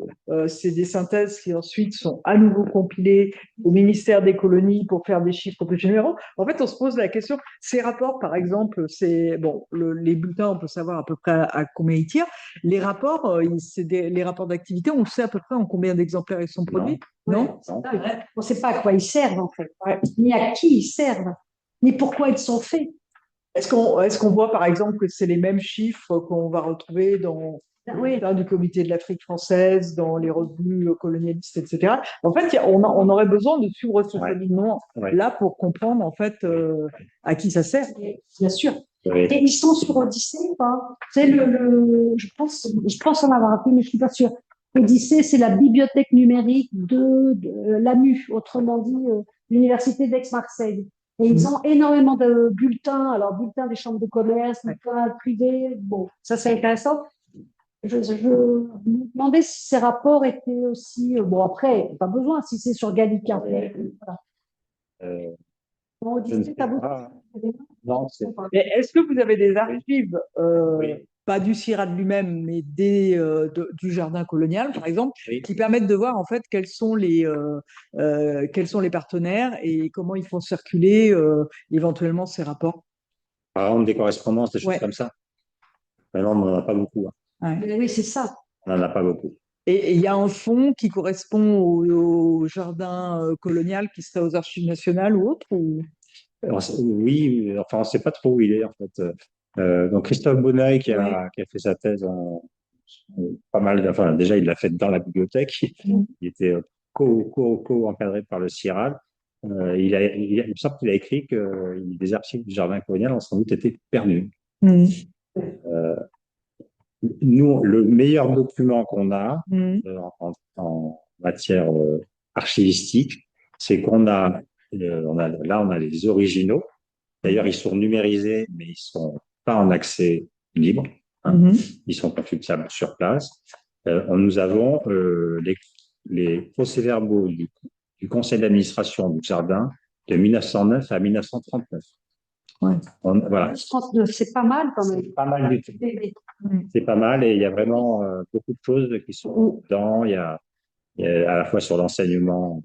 c'est des synthèses qui ensuite sont à nouveau compilées au ministère des colonies pour faire des chiffres plus généraux? En fait, on se pose la question, ces rapports, par exemple, les bulletins, on peut savoir à peu près à combien ils tirent. Les rapports, les rapports d'activité, on sait à peu près en combien d'exemplaires ils sont produits? Non? Non. On ne sait pas à quoi ils servent, en fait, ni à qui ils servent, ni pourquoi ils sont faits. Est-ce qu'on voit par exemple que c'est les mêmes chiffres qu'on va retrouver dans Oui. du comité de l'Afrique française, dans les revues colonialistes, etc. En fait, on aurait besoin de suivre ce cheminement là pour comprendre en fait à qui ça sert. Bien sûr. Oui. Et ils sont sur Odyssée ou pas? C'est je pense en avoir appris, mais je suis pas sûre. Odyssée, c'est la bibliothèque numérique de l'AMU, autrement dit, l'Université d'Aix-Marseille. Et ils ont énormément de bulletins, alors bulletins des chambres de commerce, bulletins privés, bon, ça c'est intéressant. Je me demandais si ces rapports étaient aussi, bon après, pas besoin, si c'est sur Gallica. Voilà. Bon, Odyssée, t'as beaucoup. Non, c'est Mais est-ce que vous avez des archives, Oui. pas du CIRAD lui-même, mais du jardin colonial, par exemple, Oui. qui permettent de voir en fait quels sont les partenaires et comment ils font circuler éventuellement ces rapports? Par exemple des correspondances, des choses Ouais. comme ça. Mais non, on n'en a pas beaucoup. Hein. Ouais. Oui, c'est ça. On n'en a pas beaucoup. Et il y a un fonds qui correspond au jardin colonial qui serait aux Archives nationales ou autre Oui, enfin, on ne sait pas trop où il est, en fait. Donc, Christophe Bonneuil, qui a fait sa thèse pas mal, enfin, déjà, il l'a fait dans la bibliothèque. Il était co-encadré par le CIRAD. Il me semble qu'il a écrit que des archives du jardin colonial ont sans doute été perdues. Nous, le meilleur document qu'on a en matière archivistique, c'est qu'on a, on a les originaux. D'ailleurs, ils sont numérisés, mais ils sont pas en accès libre. Hein. Ils sont consultables sur place. Nous avons les procès-verbaux du conseil d'administration du jardin de 1909 à 1939. Ouais. Voilà. C'est pas mal quand même. C'est pas mal du tout. C'est pas mal et il y a vraiment beaucoup de choses qui sont dedans. Il y a à la fois sur l'enseignement,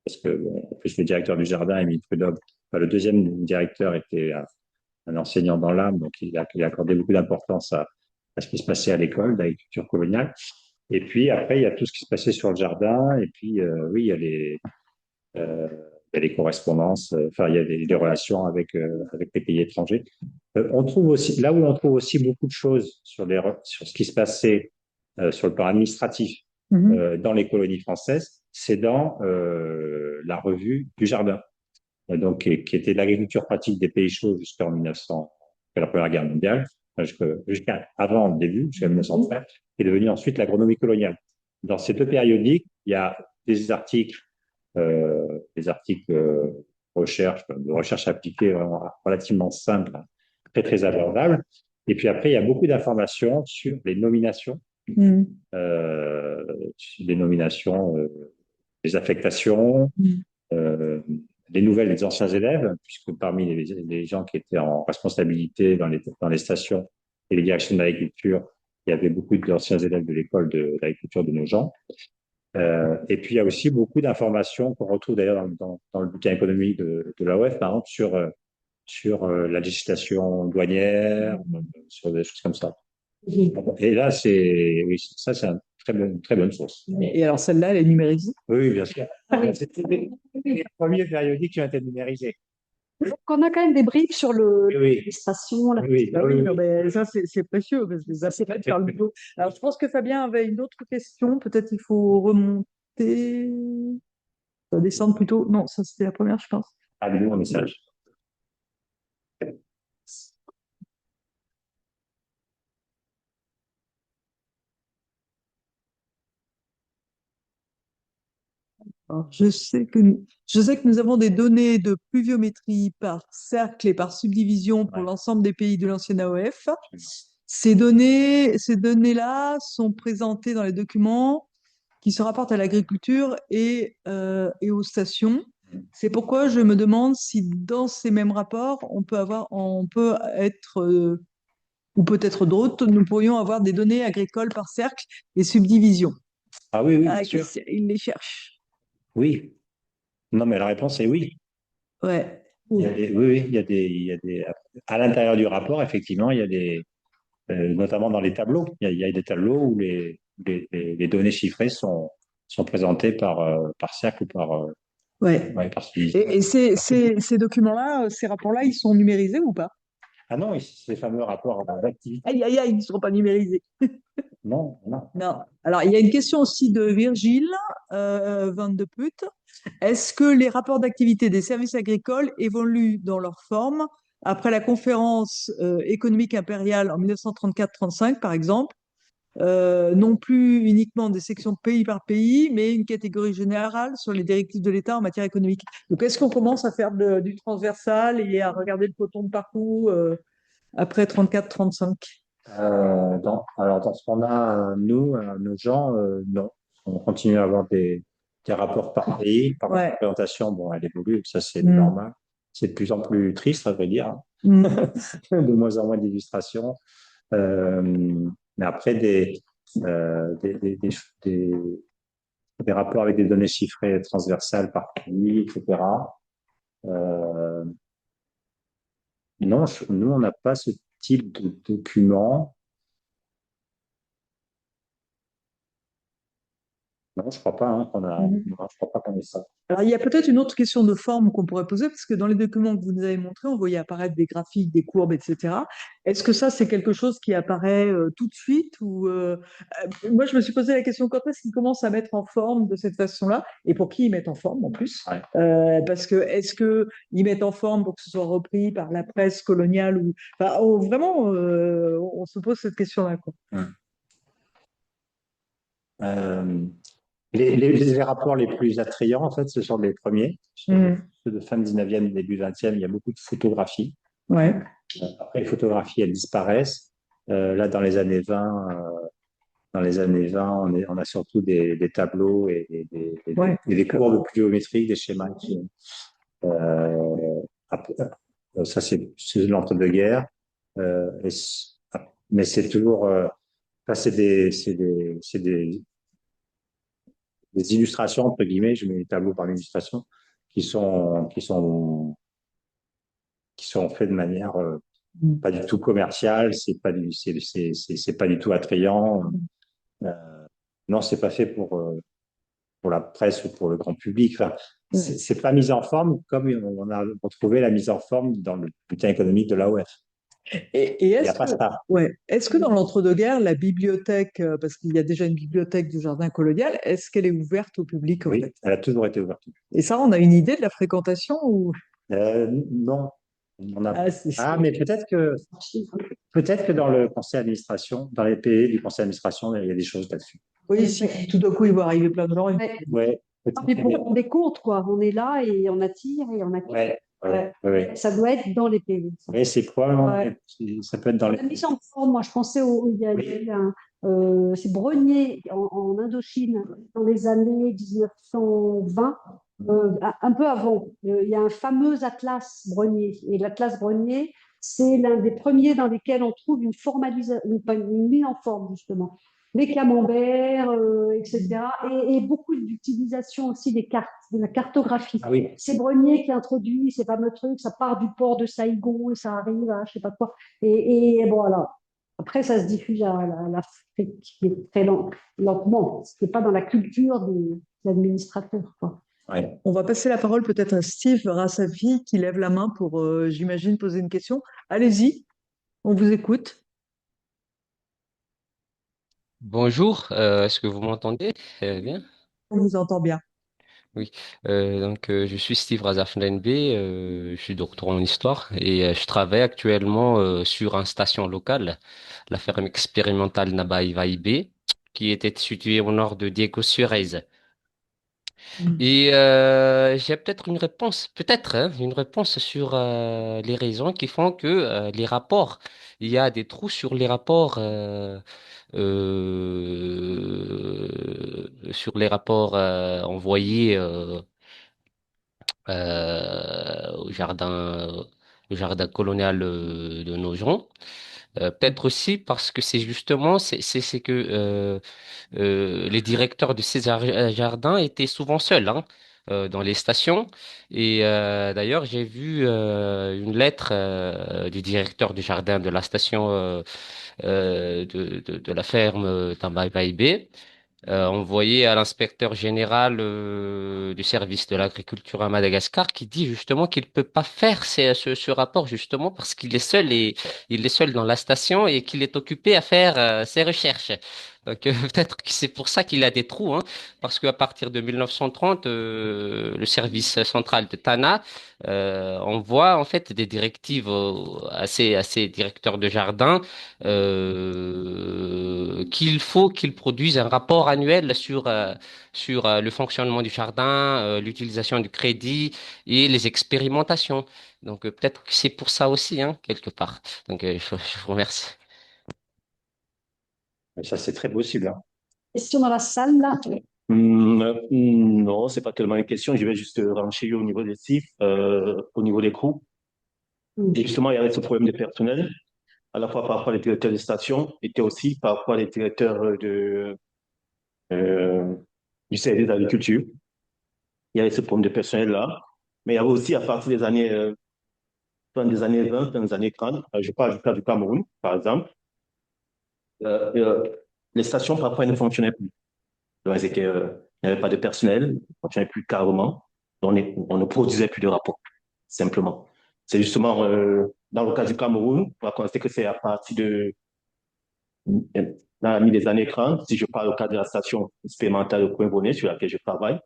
parce que en plus le directeur du jardin, Émile Prudhomme, le deuxième directeur était un enseignant dans l'âme, donc il a accordé beaucoup d'importance à ce qui se passait à l'école d'agriculture coloniale. Et puis après, il y a tout ce qui se passait sur le jardin. Et puis oui, il y a les correspondances, enfin il y a des relations avec les pays étrangers. On trouve aussi là où on trouve aussi beaucoup de choses sur ce qui se passait sur le plan administratif dans les colonies françaises, c'est dans la revue du Jardin, donc qui était l'agriculture pratique des pays chauds jusqu'en 1900, jusqu'à la Première Guerre mondiale, jusqu'à avant le début, jusqu'à 1913, qui est devenu ensuite l'agronomie coloniale. Dans ces deux périodiques, il y a des articles de recherche appliquée vraiment relativement simples, très très abordables. Et puis après, il y a beaucoup d'informations sur les nominations, euh, les nominations, les affectations, euh, les nouvelles des anciens élèves, puisque parmi les gens qui étaient en responsabilité dans les stations et les directions de l'agriculture, il y avait beaucoup d'anciens élèves de l'école de l'agriculture de nos gens. Et puis, il y a aussi beaucoup d'informations qu'on retrouve d'ailleurs dans le bulletin économique de l'AOF, par exemple, sur la législation douanière, sur des choses comme ça. Et là, oui, ça, c'est une très bonne source. Et alors celle-là, elle est numérisée? Oui, bien sûr. C'était les premiers périodiques qui ont été numérisés. Donc, on a quand même des briques sur Oui, les stations. oui, Ah oui, oui. non, mais ça, c'est précieux parce que ça permet de faire le boulot. Alors, je pense que Fabien avait une autre question. Peut-être il faut remonter, descendre plutôt. Non, ça, c'était la première, je pense. Ah, mais mon message. Alors, je sais que nous avons des données de pluviométrie par cercle et par subdivision pour Ouais. l'ensemble des pays de l'ancienne AOF. Ces données-là sont présentées dans les documents qui se rapportent à l'agriculture et aux stations. C'est pourquoi je me demande si dans ces mêmes rapports, on peut être, ou peut-être d'autres, nous pourrions avoir des données agricoles par cercle et subdivision. Ah oui, oui, bien Ah, sûr. il les cherche. Oui. Non, mais la réponse est oui. Ouais. Oui, oui, il y a des, à l'intérieur du rapport, effectivement, il y a notamment dans les tableaux, il y a des tableaux où les données chiffrées sont présentées par cercle ou Ouais. ouais, par suivi. Et ces documents-là, ces rapports-là, ils sont numérisés ou pas? Ah non, ces fameux rapports d'activité. Aïe, aïe, aïe, ils ne seront pas numérisés. Non, non. Non. Alors, il y a une question aussi de Virgile, 22 putes. Est-ce que les rapports d'activité des services agricoles évoluent dans leur forme après la conférence économique impériale en 1934-35, par exemple, non plus uniquement des sections pays par pays, mais une catégorie générale sur les directives de l'État en matière économique. Donc, est-ce qu'on commence à faire du transversal et à regarder le peloton de parcours après 34-35? Alors, dans ce qu'on a, nous, nos gens, non. On continue à avoir des rapports par pays, par Ouais. représentation. Bon, elle évolue, ça c'est Mm. normal. C'est de plus en plus triste, à vrai dire, hein. Mm. De moins en moins d'illustrations. Euh, mais après, euh, des, des, des, des, des rapports avec des données chiffrées transversales par pays, etc. Euh, non, nous, on n'a pas ce type de document. Non, je crois pas hein, Mhm. non, je crois pas qu'on ait ça. Alors, il y a peut-être une autre question de forme qu'on pourrait poser, parce que dans les documents que vous nous avez montrés, on voyait apparaître des graphiques, des courbes, etc. Est-ce que ça, c'est quelque chose qui apparaît tout de suite moi, je me suis posé la question quand est-ce qu'ils commencent à mettre en forme de cette façon-là, et pour qui ils mettent en forme en plus? Ouais. Parce que est-ce qu'ils mettent en forme pour que ce soit repris par la presse coloniale ou enfin, vraiment, on se pose cette question-là, quoi. Euh, les rapports les plus attrayants, en fait, ce sont les premiers, Mm. ceux de fin 19e, début 20e. Il y a beaucoup de photographies. Ouais. Après, les photographies, elles disparaissent. Là, dans les années 20 on a surtout des tableaux Ouais. et des courbes pluviométriques, des schémas. Après, ça, c'est l'entre-deux-guerres. Euh, et mais c'est toujours... ça, des illustrations, entre guillemets, je mets les tableaux par illustration, qui sont, qui sont, qui sont faits de manière Mm. pas du tout commerciale, c'est pas du tout attrayant. Euh, non, c'est pas fait pour la presse ou pour le grand public. Enfin, c'est pas mis en forme comme on a retrouvé la mise en forme dans le bulletin économique de l'AOF. Et Il n'y a est-ce pas que, ça. ouais, est-ce que dans l'entre-deux-guerres, la bibliothèque, parce qu'il y a déjà une bibliothèque du Jardin colonial, est-ce qu'elle est ouverte au public en Oui, fait? elle a toujours été ouverte. Et ça, on a une idée de la fréquentation ou... Non, on a. Ah, Ah, mais peut-être que dans le conseil d'administration, dans les PE du conseil d'administration, il y a des choses là-dessus. oui, si tout d'un coup il va arriver plein de gens. Ouais. Ouais, Mais peut-être pour bien. rendre des comptes, quoi. On est là et on attire et on attire. Ouais, ouais, Ouais. ouais. Ça doit être dans les pays. Oui, c'est probablement, Ouais. ça peut être dans On les. a mis en forme, moi je pensais il y a eu c'est Brenier en Indochine dans les années 1920, un peu avant. Il y a un fameux atlas Brenier. Et l'atlas Brenier, c'est l'un des premiers dans lesquels on trouve une formalisation, une mise en forme justement. Les camemberts, etc. Et beaucoup d'utilisation aussi des cartes, de la cartographie. Ah oui, C'est Brenier qui introduit ces fameux trucs, ça part du port de Saïgon et ça arrive à je sais pas quoi. Et bon, alors, après, ça se diffuse à l'Afrique très lentement, ce qui n'est pas dans la culture des administrateurs, quoi. ouais. On va passer la parole peut-être à Steve Rassafi qui lève la main pour, j'imagine, poser une question. Allez-y, on vous écoute. Bonjour, est-ce que vous m'entendez? Bien? On vous entend bien. Oui. Je suis Steve Razafnenbe, je suis doctorant en histoire et je travaille actuellement sur une station locale, la ferme expérimentale Nabaï-Vaïbé, qui était située au nord de Diego-sur-Aise. Et j'ai peut-être une réponse, peut-être hein, une réponse sur les raisons qui font que les rapports, il y a des trous sur les rapports. Sur les rapports envoyés au jardin colonial de Nogent. Peut-être aussi parce que c'est justement c'est que les directeurs de ces jardins étaient souvent seuls hein, dans les stations. Et d'ailleurs, j'ai vu une lettre du directeur du jardin de la station de la ferme Tambay envoyé à l'inspecteur général du service de l'agriculture à Madagascar qui dit justement qu'il peut pas faire ce rapport justement parce qu'il est seul et il est seul dans la station et qu'il est occupé à faire ses recherches. Donc peut-être que c'est pour ça qu'il a des trous, hein, parce qu'à partir de 1930, le service central de Tana envoie en fait des directives à ces directeurs de jardin qu'il faut qu'ils produisent un rapport annuel sur le fonctionnement du jardin, l'utilisation du crédit et les expérimentations. Donc peut-être que c'est pour ça aussi, hein, quelque part. Donc je vous remercie. Ça, c'est très possible, hein. Question dans la salle, là. Non, c'est pas tellement une question. Je vais juste renchérir au niveau des chiffres, au niveau des coûts. Et justement, il y avait ce problème de personnel, à la fois par rapport aux directeurs de station, et aussi par rapport aux directeurs euh, du service d'agriculture. Il y avait ce problème de personnel-là. Mais il y avait aussi, à partir des années, fin des années 20, fin des années 30, je parle du cas du Cameroun, par exemple, euh, euh, les stations, parfois, ne fonctionnaient plus. Donc, il n'y avait pas de personnel, ne fonctionnait plus carrément. On ne produisait plus de rapports, simplement. C'est justement, dans le cas du Cameroun, on va constater que c'est à partir dans la mi des années 30, si je parle au cas de la station expérimentale de Coimboné sur laquelle je travaille,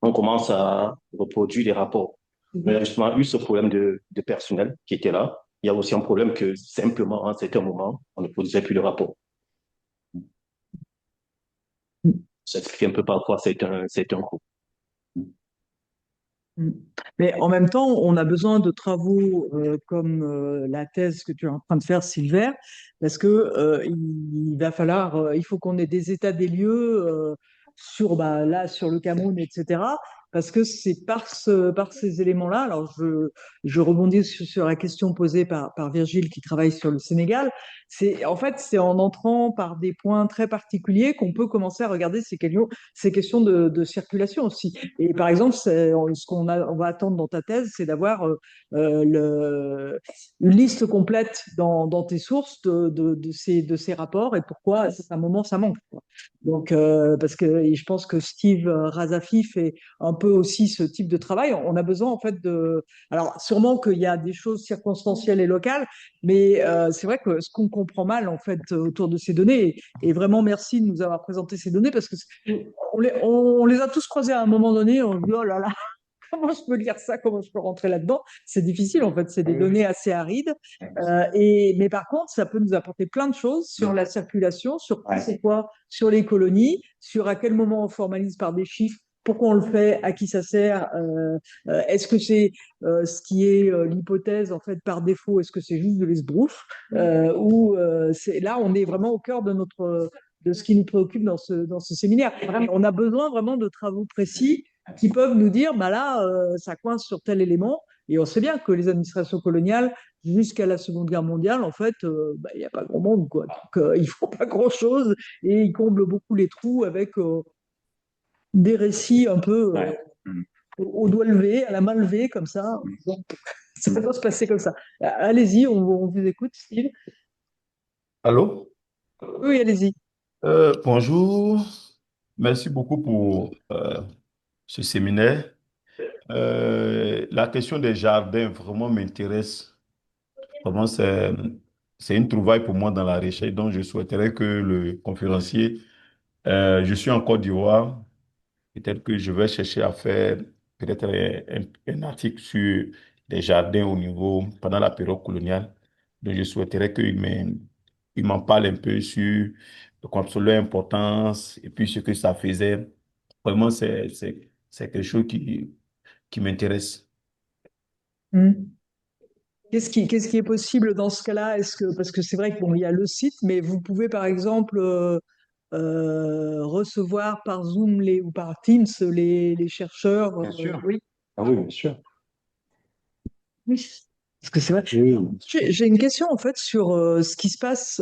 on commence à reproduire les rapports. Mais il y a justement eu ce problème de personnel qui était là. Il y a aussi un problème que simplement, à un certain moment, on ne produisait plus de rapports. Ça explique un peu parfois c'est un coût. Mm. Mais en même temps, on a besoin de travaux comme la thèse que tu es en train de faire, Silver, parce que il va falloir, il faut qu'on ait des états des lieux sur, bah, là, sur le Cameroun, etc. Parce que c'est par ces éléments-là. Alors, je rebondis sur la question posée par Virgile qui travaille sur le Sénégal. En fait, c'est en entrant par des points très particuliers qu'on peut commencer à regarder ces questions de circulation aussi. Et par exemple, on va attendre dans ta thèse, c'est d'avoir une liste complète dans tes sources de ces rapports et pourquoi à un moment ça manque, quoi. Donc, parce que et je pense que Steve Razafi fait un peu aussi ce type de travail, on a besoin en fait de... Alors sûrement qu'il y a des choses circonstancielles et locales, mais c'est vrai que ce qu'on comprend mal en fait autour de ces données, et vraiment merci de nous avoir présenté ces données parce que on les a tous croisées à un moment donné, on se dit oh là là, comment je peux lire ça, comment je peux rentrer là-dedans? C'est difficile en fait, c'est des données assez arides. Mais par contre, ça peut nous apporter plein de choses sur la circulation, sur qui c'est quoi, sur les colonies, sur à quel moment on formalise par des chiffres, pourquoi on le fait, à qui ça sert, est-ce que c'est ce qui est l'hypothèse en fait par défaut, est-ce que c'est juste de l'esbrouf, ou là on est vraiment au cœur de ce qui nous préoccupe dans ce séminaire. On a besoin vraiment de travaux précis qui peuvent nous dire, bah là, ça coince sur tel élément. Et on sait bien que les administrations coloniales, jusqu'à la Seconde Guerre mondiale, en fait, bah, il n'y a pas grand monde, quoi. Donc, ils ne font pas grand-chose et ils comblent beaucoup les trous avec des récits un peu au doigt levé, à la main levée, comme ça. Donc, ça peut se passer comme ça. Allez-y, on vous écoute, Steve. Allô? Oui, allez-y. Bonjour, merci beaucoup pour ce séminaire. La question des jardins vraiment m'intéresse. Vraiment, c'est une trouvaille pour moi dans la recherche, donc je souhaiterais que le conférencier, je suis en Côte d'Ivoire, peut-être que je vais chercher à faire peut-être un article sur les jardins au niveau, pendant la période coloniale. Donc je souhaiterais il m'en parle un peu sur comme sur leur importance et puis ce que ça faisait. Vraiment, c'est quelque chose qui m'intéresse. Hmm. Qu'est-ce qui est possible dans ce cas-là? Parce que c'est vrai qu'il y a le site, mais vous pouvez par exemple recevoir par Zoom ou par Teams les chercheurs. Bien sûr. Oui. Ah oui, bien sûr. Oui. Parce que c'est vrai. Oui. J'ai une question en fait sur ce qui se passe.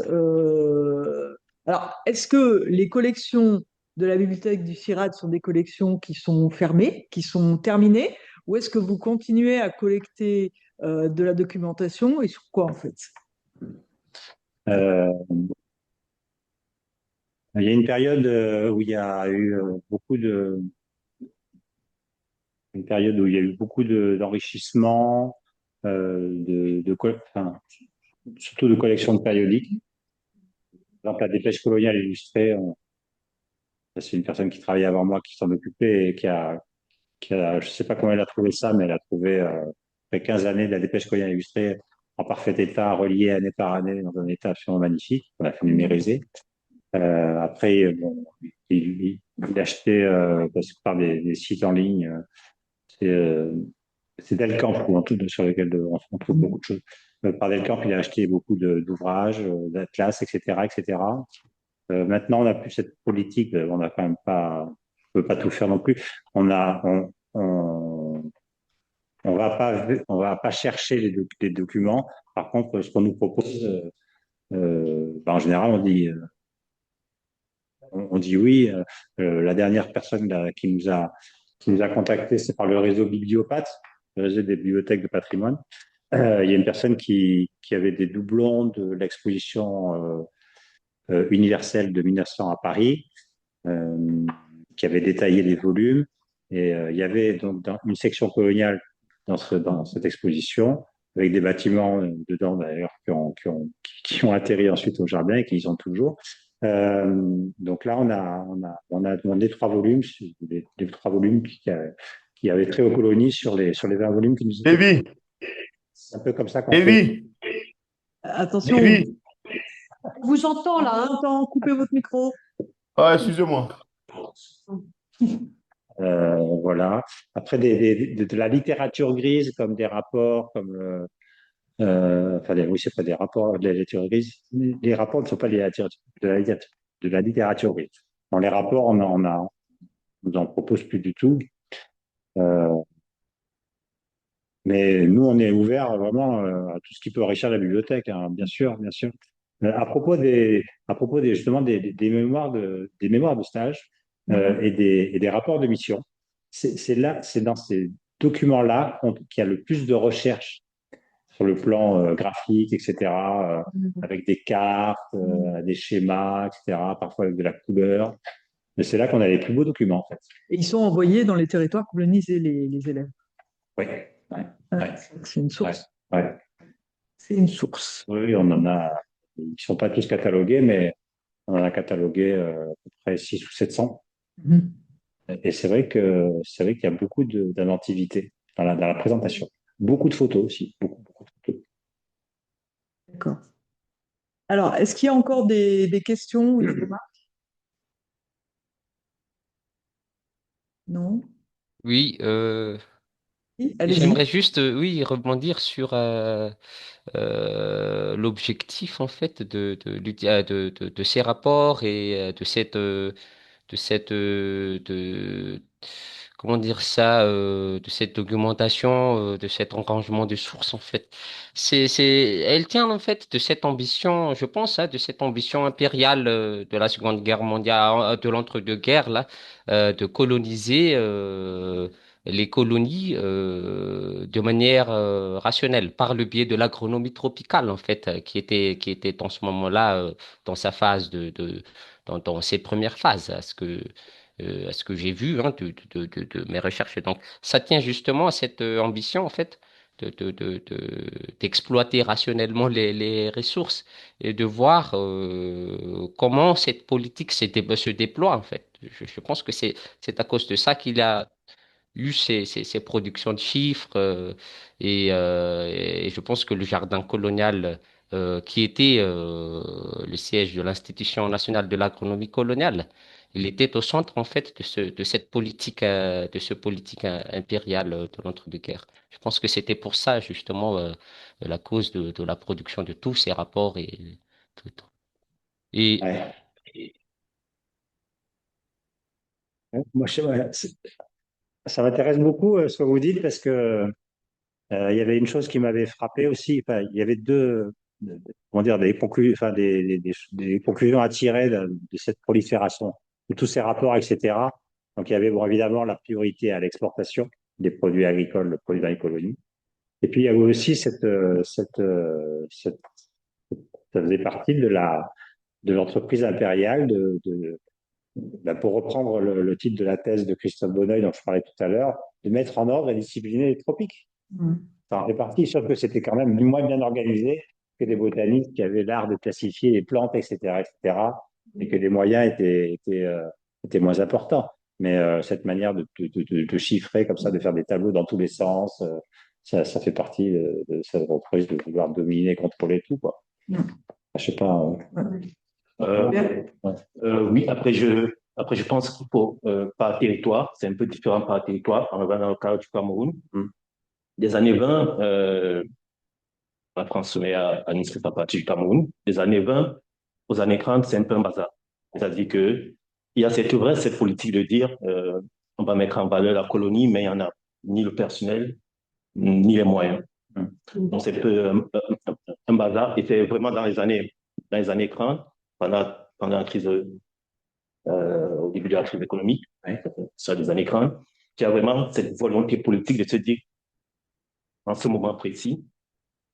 Alors, est-ce que les collections de la bibliothèque du CIRAD sont des collections qui sont fermées, qui sont terminées, ou est-ce que vous continuez à collecter de la documentation et sur quoi en fait? Euh, il y a une période où il y a eu une période où il y a eu beaucoup d'enrichissement, enfin, surtout de collections de périodiques. Par exemple, la dépêche coloniale illustrée, c'est une personne qui travaillait avant moi qui s'en occupait et je sais pas comment elle a trouvé ça, mais elle a trouvé après 15 années de la dépêche coloniale illustrée en parfait état, reliée année par année dans un état absolument magnifique. On a fait numériser. Après, bon, il achetait parce que par des sites en ligne. C'est c'est Delcamp ou en tout, sur lequel on trouve beaucoup de choses. Par Delcamp, il a acheté beaucoup d'ouvrages, d'atlas, etc., etc. Maintenant, on n'a plus cette politique. On n'a quand même pas, on peut pas tout faire non plus. On va pas chercher les documents. Par contre, ce qu'on nous propose, en général, on dit oui. La dernière personne là, qui nous a contacté, c'est par le réseau Bibliopathe, le réseau des bibliothèques de patrimoine. Il y a une personne qui avait des doublons de l'exposition universelle de 1900 à Paris, qui avait détaillé les volumes. Et il y avait donc une section coloniale dans cette exposition, avec des bâtiments dedans d'ailleurs qui ont atterri ensuite au jardin et qui y sont toujours. Donc là, on a demandé 3 volumes, les 3 volumes qui avaient trait aux colonies sur les 20 volumes qui nous étaient. Evie, C'est un peu comme ça qu'on fait. Evie, Attention, Evie. On vous entend là, hein? attends, coupez votre micro. Ah, excusez-moi. Voilà. Après, de la littérature grise, comme des rapports, comme enfin, oui, c'est pas des rapports de la littérature grise. Les rapports ne sont pas de la littérature grise. Dans les rapports, on nous en propose plus du tout. Mais nous, on est ouvert vraiment à tout ce qui peut enrichir la bibliothèque, hein, bien sûr, bien sûr. À propos justement des mémoires de stage et des rapports de mission, c'est dans ces documents-là qu'il y a le plus de recherches sur le plan graphique, etc., avec des cartes, des schémas, etc., parfois avec de la couleur. Mais c'est là qu'on a les plus beaux documents, en fait. Et ils sont envoyés dans les territoires colonisés, les élèves. Oui, Ouais. ouais, C'est une ouais, source. ouais. C'est une source. Oui, on en a. Ils sont pas tous catalogués, mais on en a catalogué à peu près 6 ou 700. Mhm. Et c'est vrai qu'il y a beaucoup d'inventivité dans la présentation. Beaucoup de photos aussi, beaucoup de photos. D'accord. Alors, est-ce qu'il y a encore des questions ou des remarques? Non? Oui, Oui, allez-y. j'aimerais juste, oui, rebondir sur l'objectif en fait de ces rapports et de cette comment dire ça de cette documentation de cet enrangement de sources en fait elle tient en fait de cette ambition je pense hein, de cette ambition impériale de la Seconde Guerre mondiale de l'entre-deux-guerres là de coloniser les colonies de manière rationnelle par le biais de l'agronomie tropicale en fait qui était en ce moment-là dans sa phase dans ses premières phases à ce que j'ai vu hein, de mes recherches. Et donc, ça tient justement à cette ambition, en fait, d'exploiter rationnellement les ressources et de voir comment cette politique se déploie, en fait. Je pense que c'est à cause de ça qu'il a eu ces productions de chiffres et je pense que le jardin colonial qui était le siège de l'Institution nationale de l'agronomie coloniale, il était au centre en fait de cette politique de ce politique impériale de l'entre-deux-guerres. Je pense que c'était pour ça justement la cause de la production de tous ces rapports et tout. Et Ouais. Moi, ça m'intéresse beaucoup ce que vous dites parce que il y avait une chose qui m'avait frappé aussi. Enfin, il y avait comment dire, enfin, des conclusions à tirer de cette prolifération, de tous ces rapports, etc. Donc, il y avait bon, évidemment la priorité à l'exportation des produits agricoles, le produit dans les colonies. Et puis, il y avait aussi ça faisait partie de l'entreprise impériale ben, pour reprendre le titre de la thèse de Christophe Bonneuil dont je parlais tout à l'heure, de mettre en ordre et discipliner les tropiques. Mhm. Ça en fait partie, sauf que c'était quand même moins bien organisé que des botanistes qui avaient l'art de classifier les plantes, etc., etc., et que les moyens étaient moins importants. Mais cette manière de chiffrer comme ça, de faire des tableaux dans tous les sens, ça fait partie de cette entreprise de vouloir dominer, contrôler tout, quoi. Mhm. Je sais pas. Euh, Ouais. oui, après, je pense qu'il faut, par territoire, c'est un peu différent par territoire. On va dans le cas du Cameroun. Des années 20, la France se met à administrer sa partie du Cameroun. Des années 20 aux années 30, c'est un peu un bazar. C'est-à-dire que il y a cette politique de dire, on va mettre en valeur la colonie, mais il n'y en a ni le personnel, ni les moyens. Donc, c'est un peu un bazar. Et c'est vraiment dans les années 30, pendant la crise, au début de la crise économique, hein, sur les années 30, qu'il y a vraiment cette volonté politique de se dire, en ce moment précis,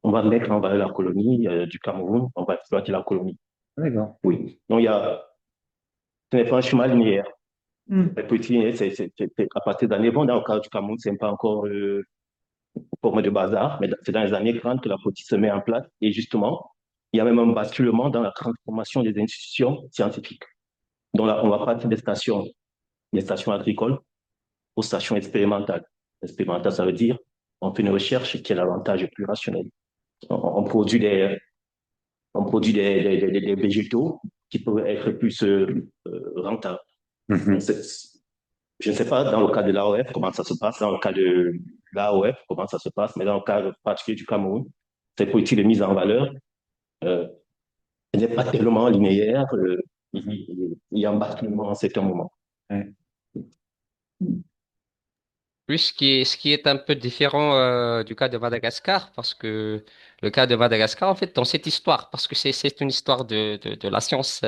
on va mettre en valeur la colonie du Cameroun, on va exploiter la colonie. D'accord. Oui. Donc, ce n'est pas un chemin linéaire. Mhm. La politique linéaire, à partir des années 20, dans le cas du Cameroun, c'est pas encore forme de bazar, mais c'est dans les années 30 que la politique se met en place. Et justement, il y a même un basculement dans la transformation des institutions scientifiques. Donc là, on va passer des stations agricoles aux stations expérimentales. Expérimentales, ça veut dire on fait une recherche qui est davantage plus rationnelle. On produit des végétaux qui peuvent être plus rentables. Mhm. Je ne sais pas dans le cas de l'AOF comment ça se passe, dans le cas de l'AOF comment ça se passe, mais dans le cas particulier du Cameroun, cette politique de mise en valeur, euh, elle n'est pas tellement linéaire. Il y a un basculement à un certain moment. Ouais. oui, ce qui est un peu différent du cas de Madagascar, parce que le cas de Madagascar, en fait, dans cette histoire, parce que c'est une histoire de la science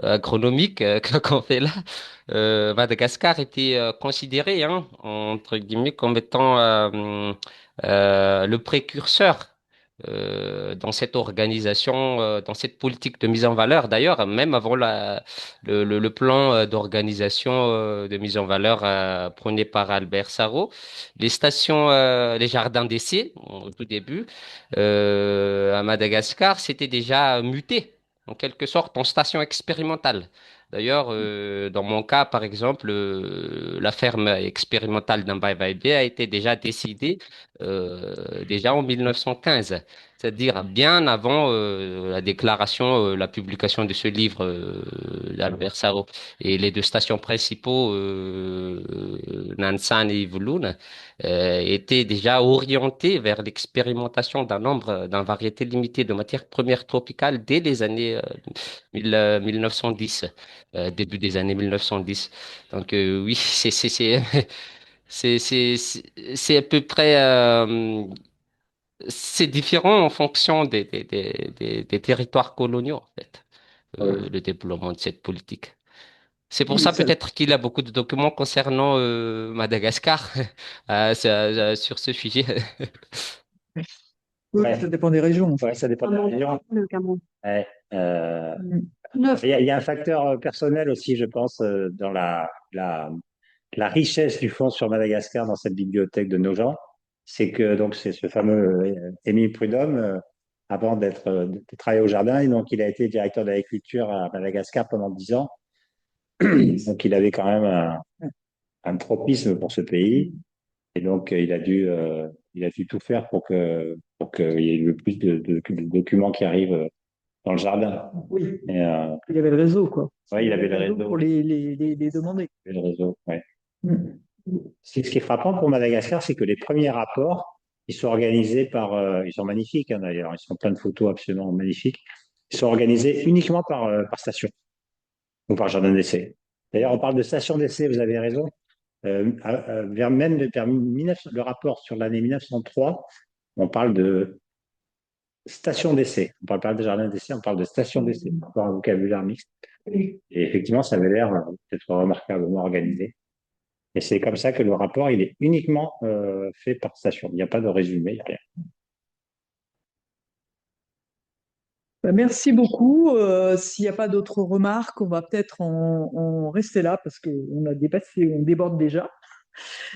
agronomique qu'on fait là, Madagascar était considéré, hein, entre guillemets, comme étant le précurseur dans cette organisation, dans cette politique de mise en valeur. D'ailleurs, même avant le plan d'organisation de mise en valeur prôné par Albert Sarraut, les jardins d'essai, au tout début, à Madagascar, c'était déjà muté, en quelque sorte, en station expérimentale. D'ailleurs, dans mon cas, par exemple, la ferme expérimentale d'Ambaïbaïbé a été déjà décidée déjà en 1915, c'est-à-dire bien avant la déclaration, la publication de ce livre d'Albert Sarraut. Et les deux stations principaux, Nansan et Yvlon, étaient déjà orientées vers l'expérimentation d'un variété limitée de matières premières tropicales dès les années 1910, début des années 1910. Donc oui, c'est à peu près c'est différent en fonction des territoires coloniaux, en fait, Oui. le développement de cette politique. C'est pour Oui, ça peut-être qu'il a beaucoup de documents concernant Madagascar sur ce sujet. oui, Ouais. ça dépend des régions, en fait. Ouais, ça dépend de la région. Le Cameroun. Ouais. Mm. Neuf. Il y a un facteur personnel aussi, je pense, dans la richesse du fonds sur Madagascar dans cette bibliothèque de nos gens. C'est que donc c'est ce fameux Émile Prudhomme, avant de travailler au jardin, et donc il a été directeur d'agriculture à Madagascar pendant 10 ans. Donc il avait quand même un tropisme pour ce pays. Et donc, il a dû tout faire pour qu'il y ait le plus de documents qui arrivent dans le jardin. Oui, Et, il y avait le réseau, quoi. ouais, il avait le réseau. Pour les demander. Il avait le réseau, ouais. Mm. Ce qui est frappant pour Madagascar, c'est que les premiers rapports, ils sont organisés ils sont magnifiques, hein, d'ailleurs, ils sont plein de photos absolument magnifiques. Ils sont organisés uniquement par station ou par jardin d'essai. D'ailleurs, on parle de station d'essai, vous avez raison. Le rapport sur l'année 1903, on parle de station d'essai. On ne parle pas de jardin d'essai, on parle de station d'essai. Encore un vocabulaire mixte. Et effectivement, ça avait l'air d'être remarquablement organisé. Et c'est comme ça que le rapport, il est uniquement fait par station. Il n'y a pas de résumé, il n'y a rien. Bah, merci beaucoup. S'il n'y a pas d'autres remarques, on va peut-être en rester là parce qu'on a dépassé, on déborde déjà.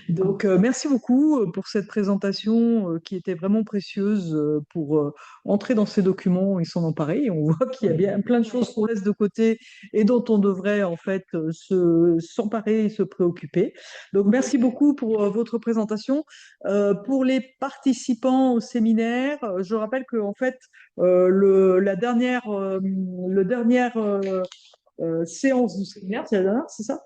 Donc, merci beaucoup pour cette présentation qui était vraiment précieuse pour entrer dans ces documents et s'en emparer. Et on voit qu'il y a bien plein de choses qu'on laisse de côté et dont on devrait en fait s'emparer et se préoccuper. Donc, merci beaucoup pour votre présentation. Pour les participants au séminaire, je rappelle que en fait, le dernière séance du séminaire, c'est la dernière, c'est ça?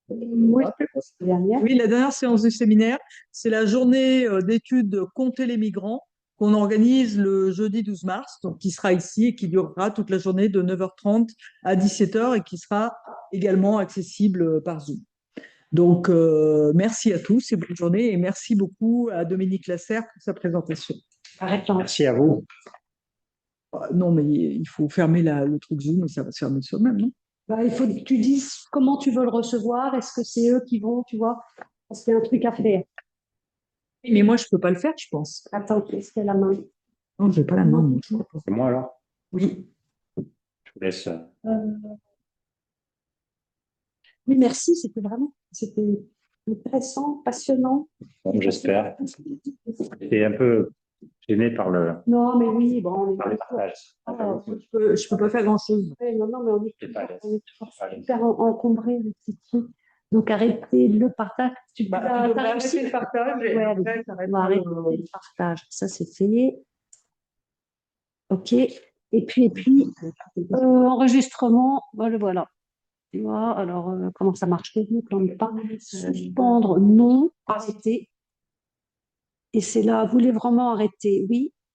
Oui, la dernière. Oui, la dernière séance du séminaire, c'est la journée d'études Compter les migrants qu'on organise le jeudi 12 mars, donc qui sera ici et qui durera toute la journée de 9h30 à 17h et qui sera également accessible par Zoom. Donc, merci à tous et bonne journée et merci beaucoup à Dominique Lasserre pour sa présentation. Arrête-toi. Merci à vous. Non, mais il faut fermer le truc Zoom et ça va se fermer de soi-même, non? Bah, il faut que tu dises comment tu veux le recevoir. Est-ce que c'est eux qui vont, tu vois? Parce qu'il y a un truc à faire. Oui, mais moi, je ne peux pas le faire, je pense. Attends, est-ce qu'elle a la main? Non, je n'ai pas la main, moi, je crois pas. C'est moi alors. Oui. Je vous laisse. Oui, merci. C'était intéressant, passionnant. Bon, j'espère. J'étais un peu gêné Non, mais oui, bon, on est par les partages. Je peux pas faire grand-chose. Ouais, non, mais on est C'est pas toujours, on est toujours pas super encombrés avec ces trucs. Donc, arrêtez le partage. Tu Bah, t'as- tu devrais t'as arrêter réussi? le partage et Ouais, après, allez, t'arrêtes on va pas arrêter le partage. Ça, c'est fait. OK. Et puis, enregistrement, voilà. Tu vois, alors, comment ça marche? Ne plante pas. Suspendre, non. Arrêter. Et c'est là, vous voulez vraiment arrêter? Oui.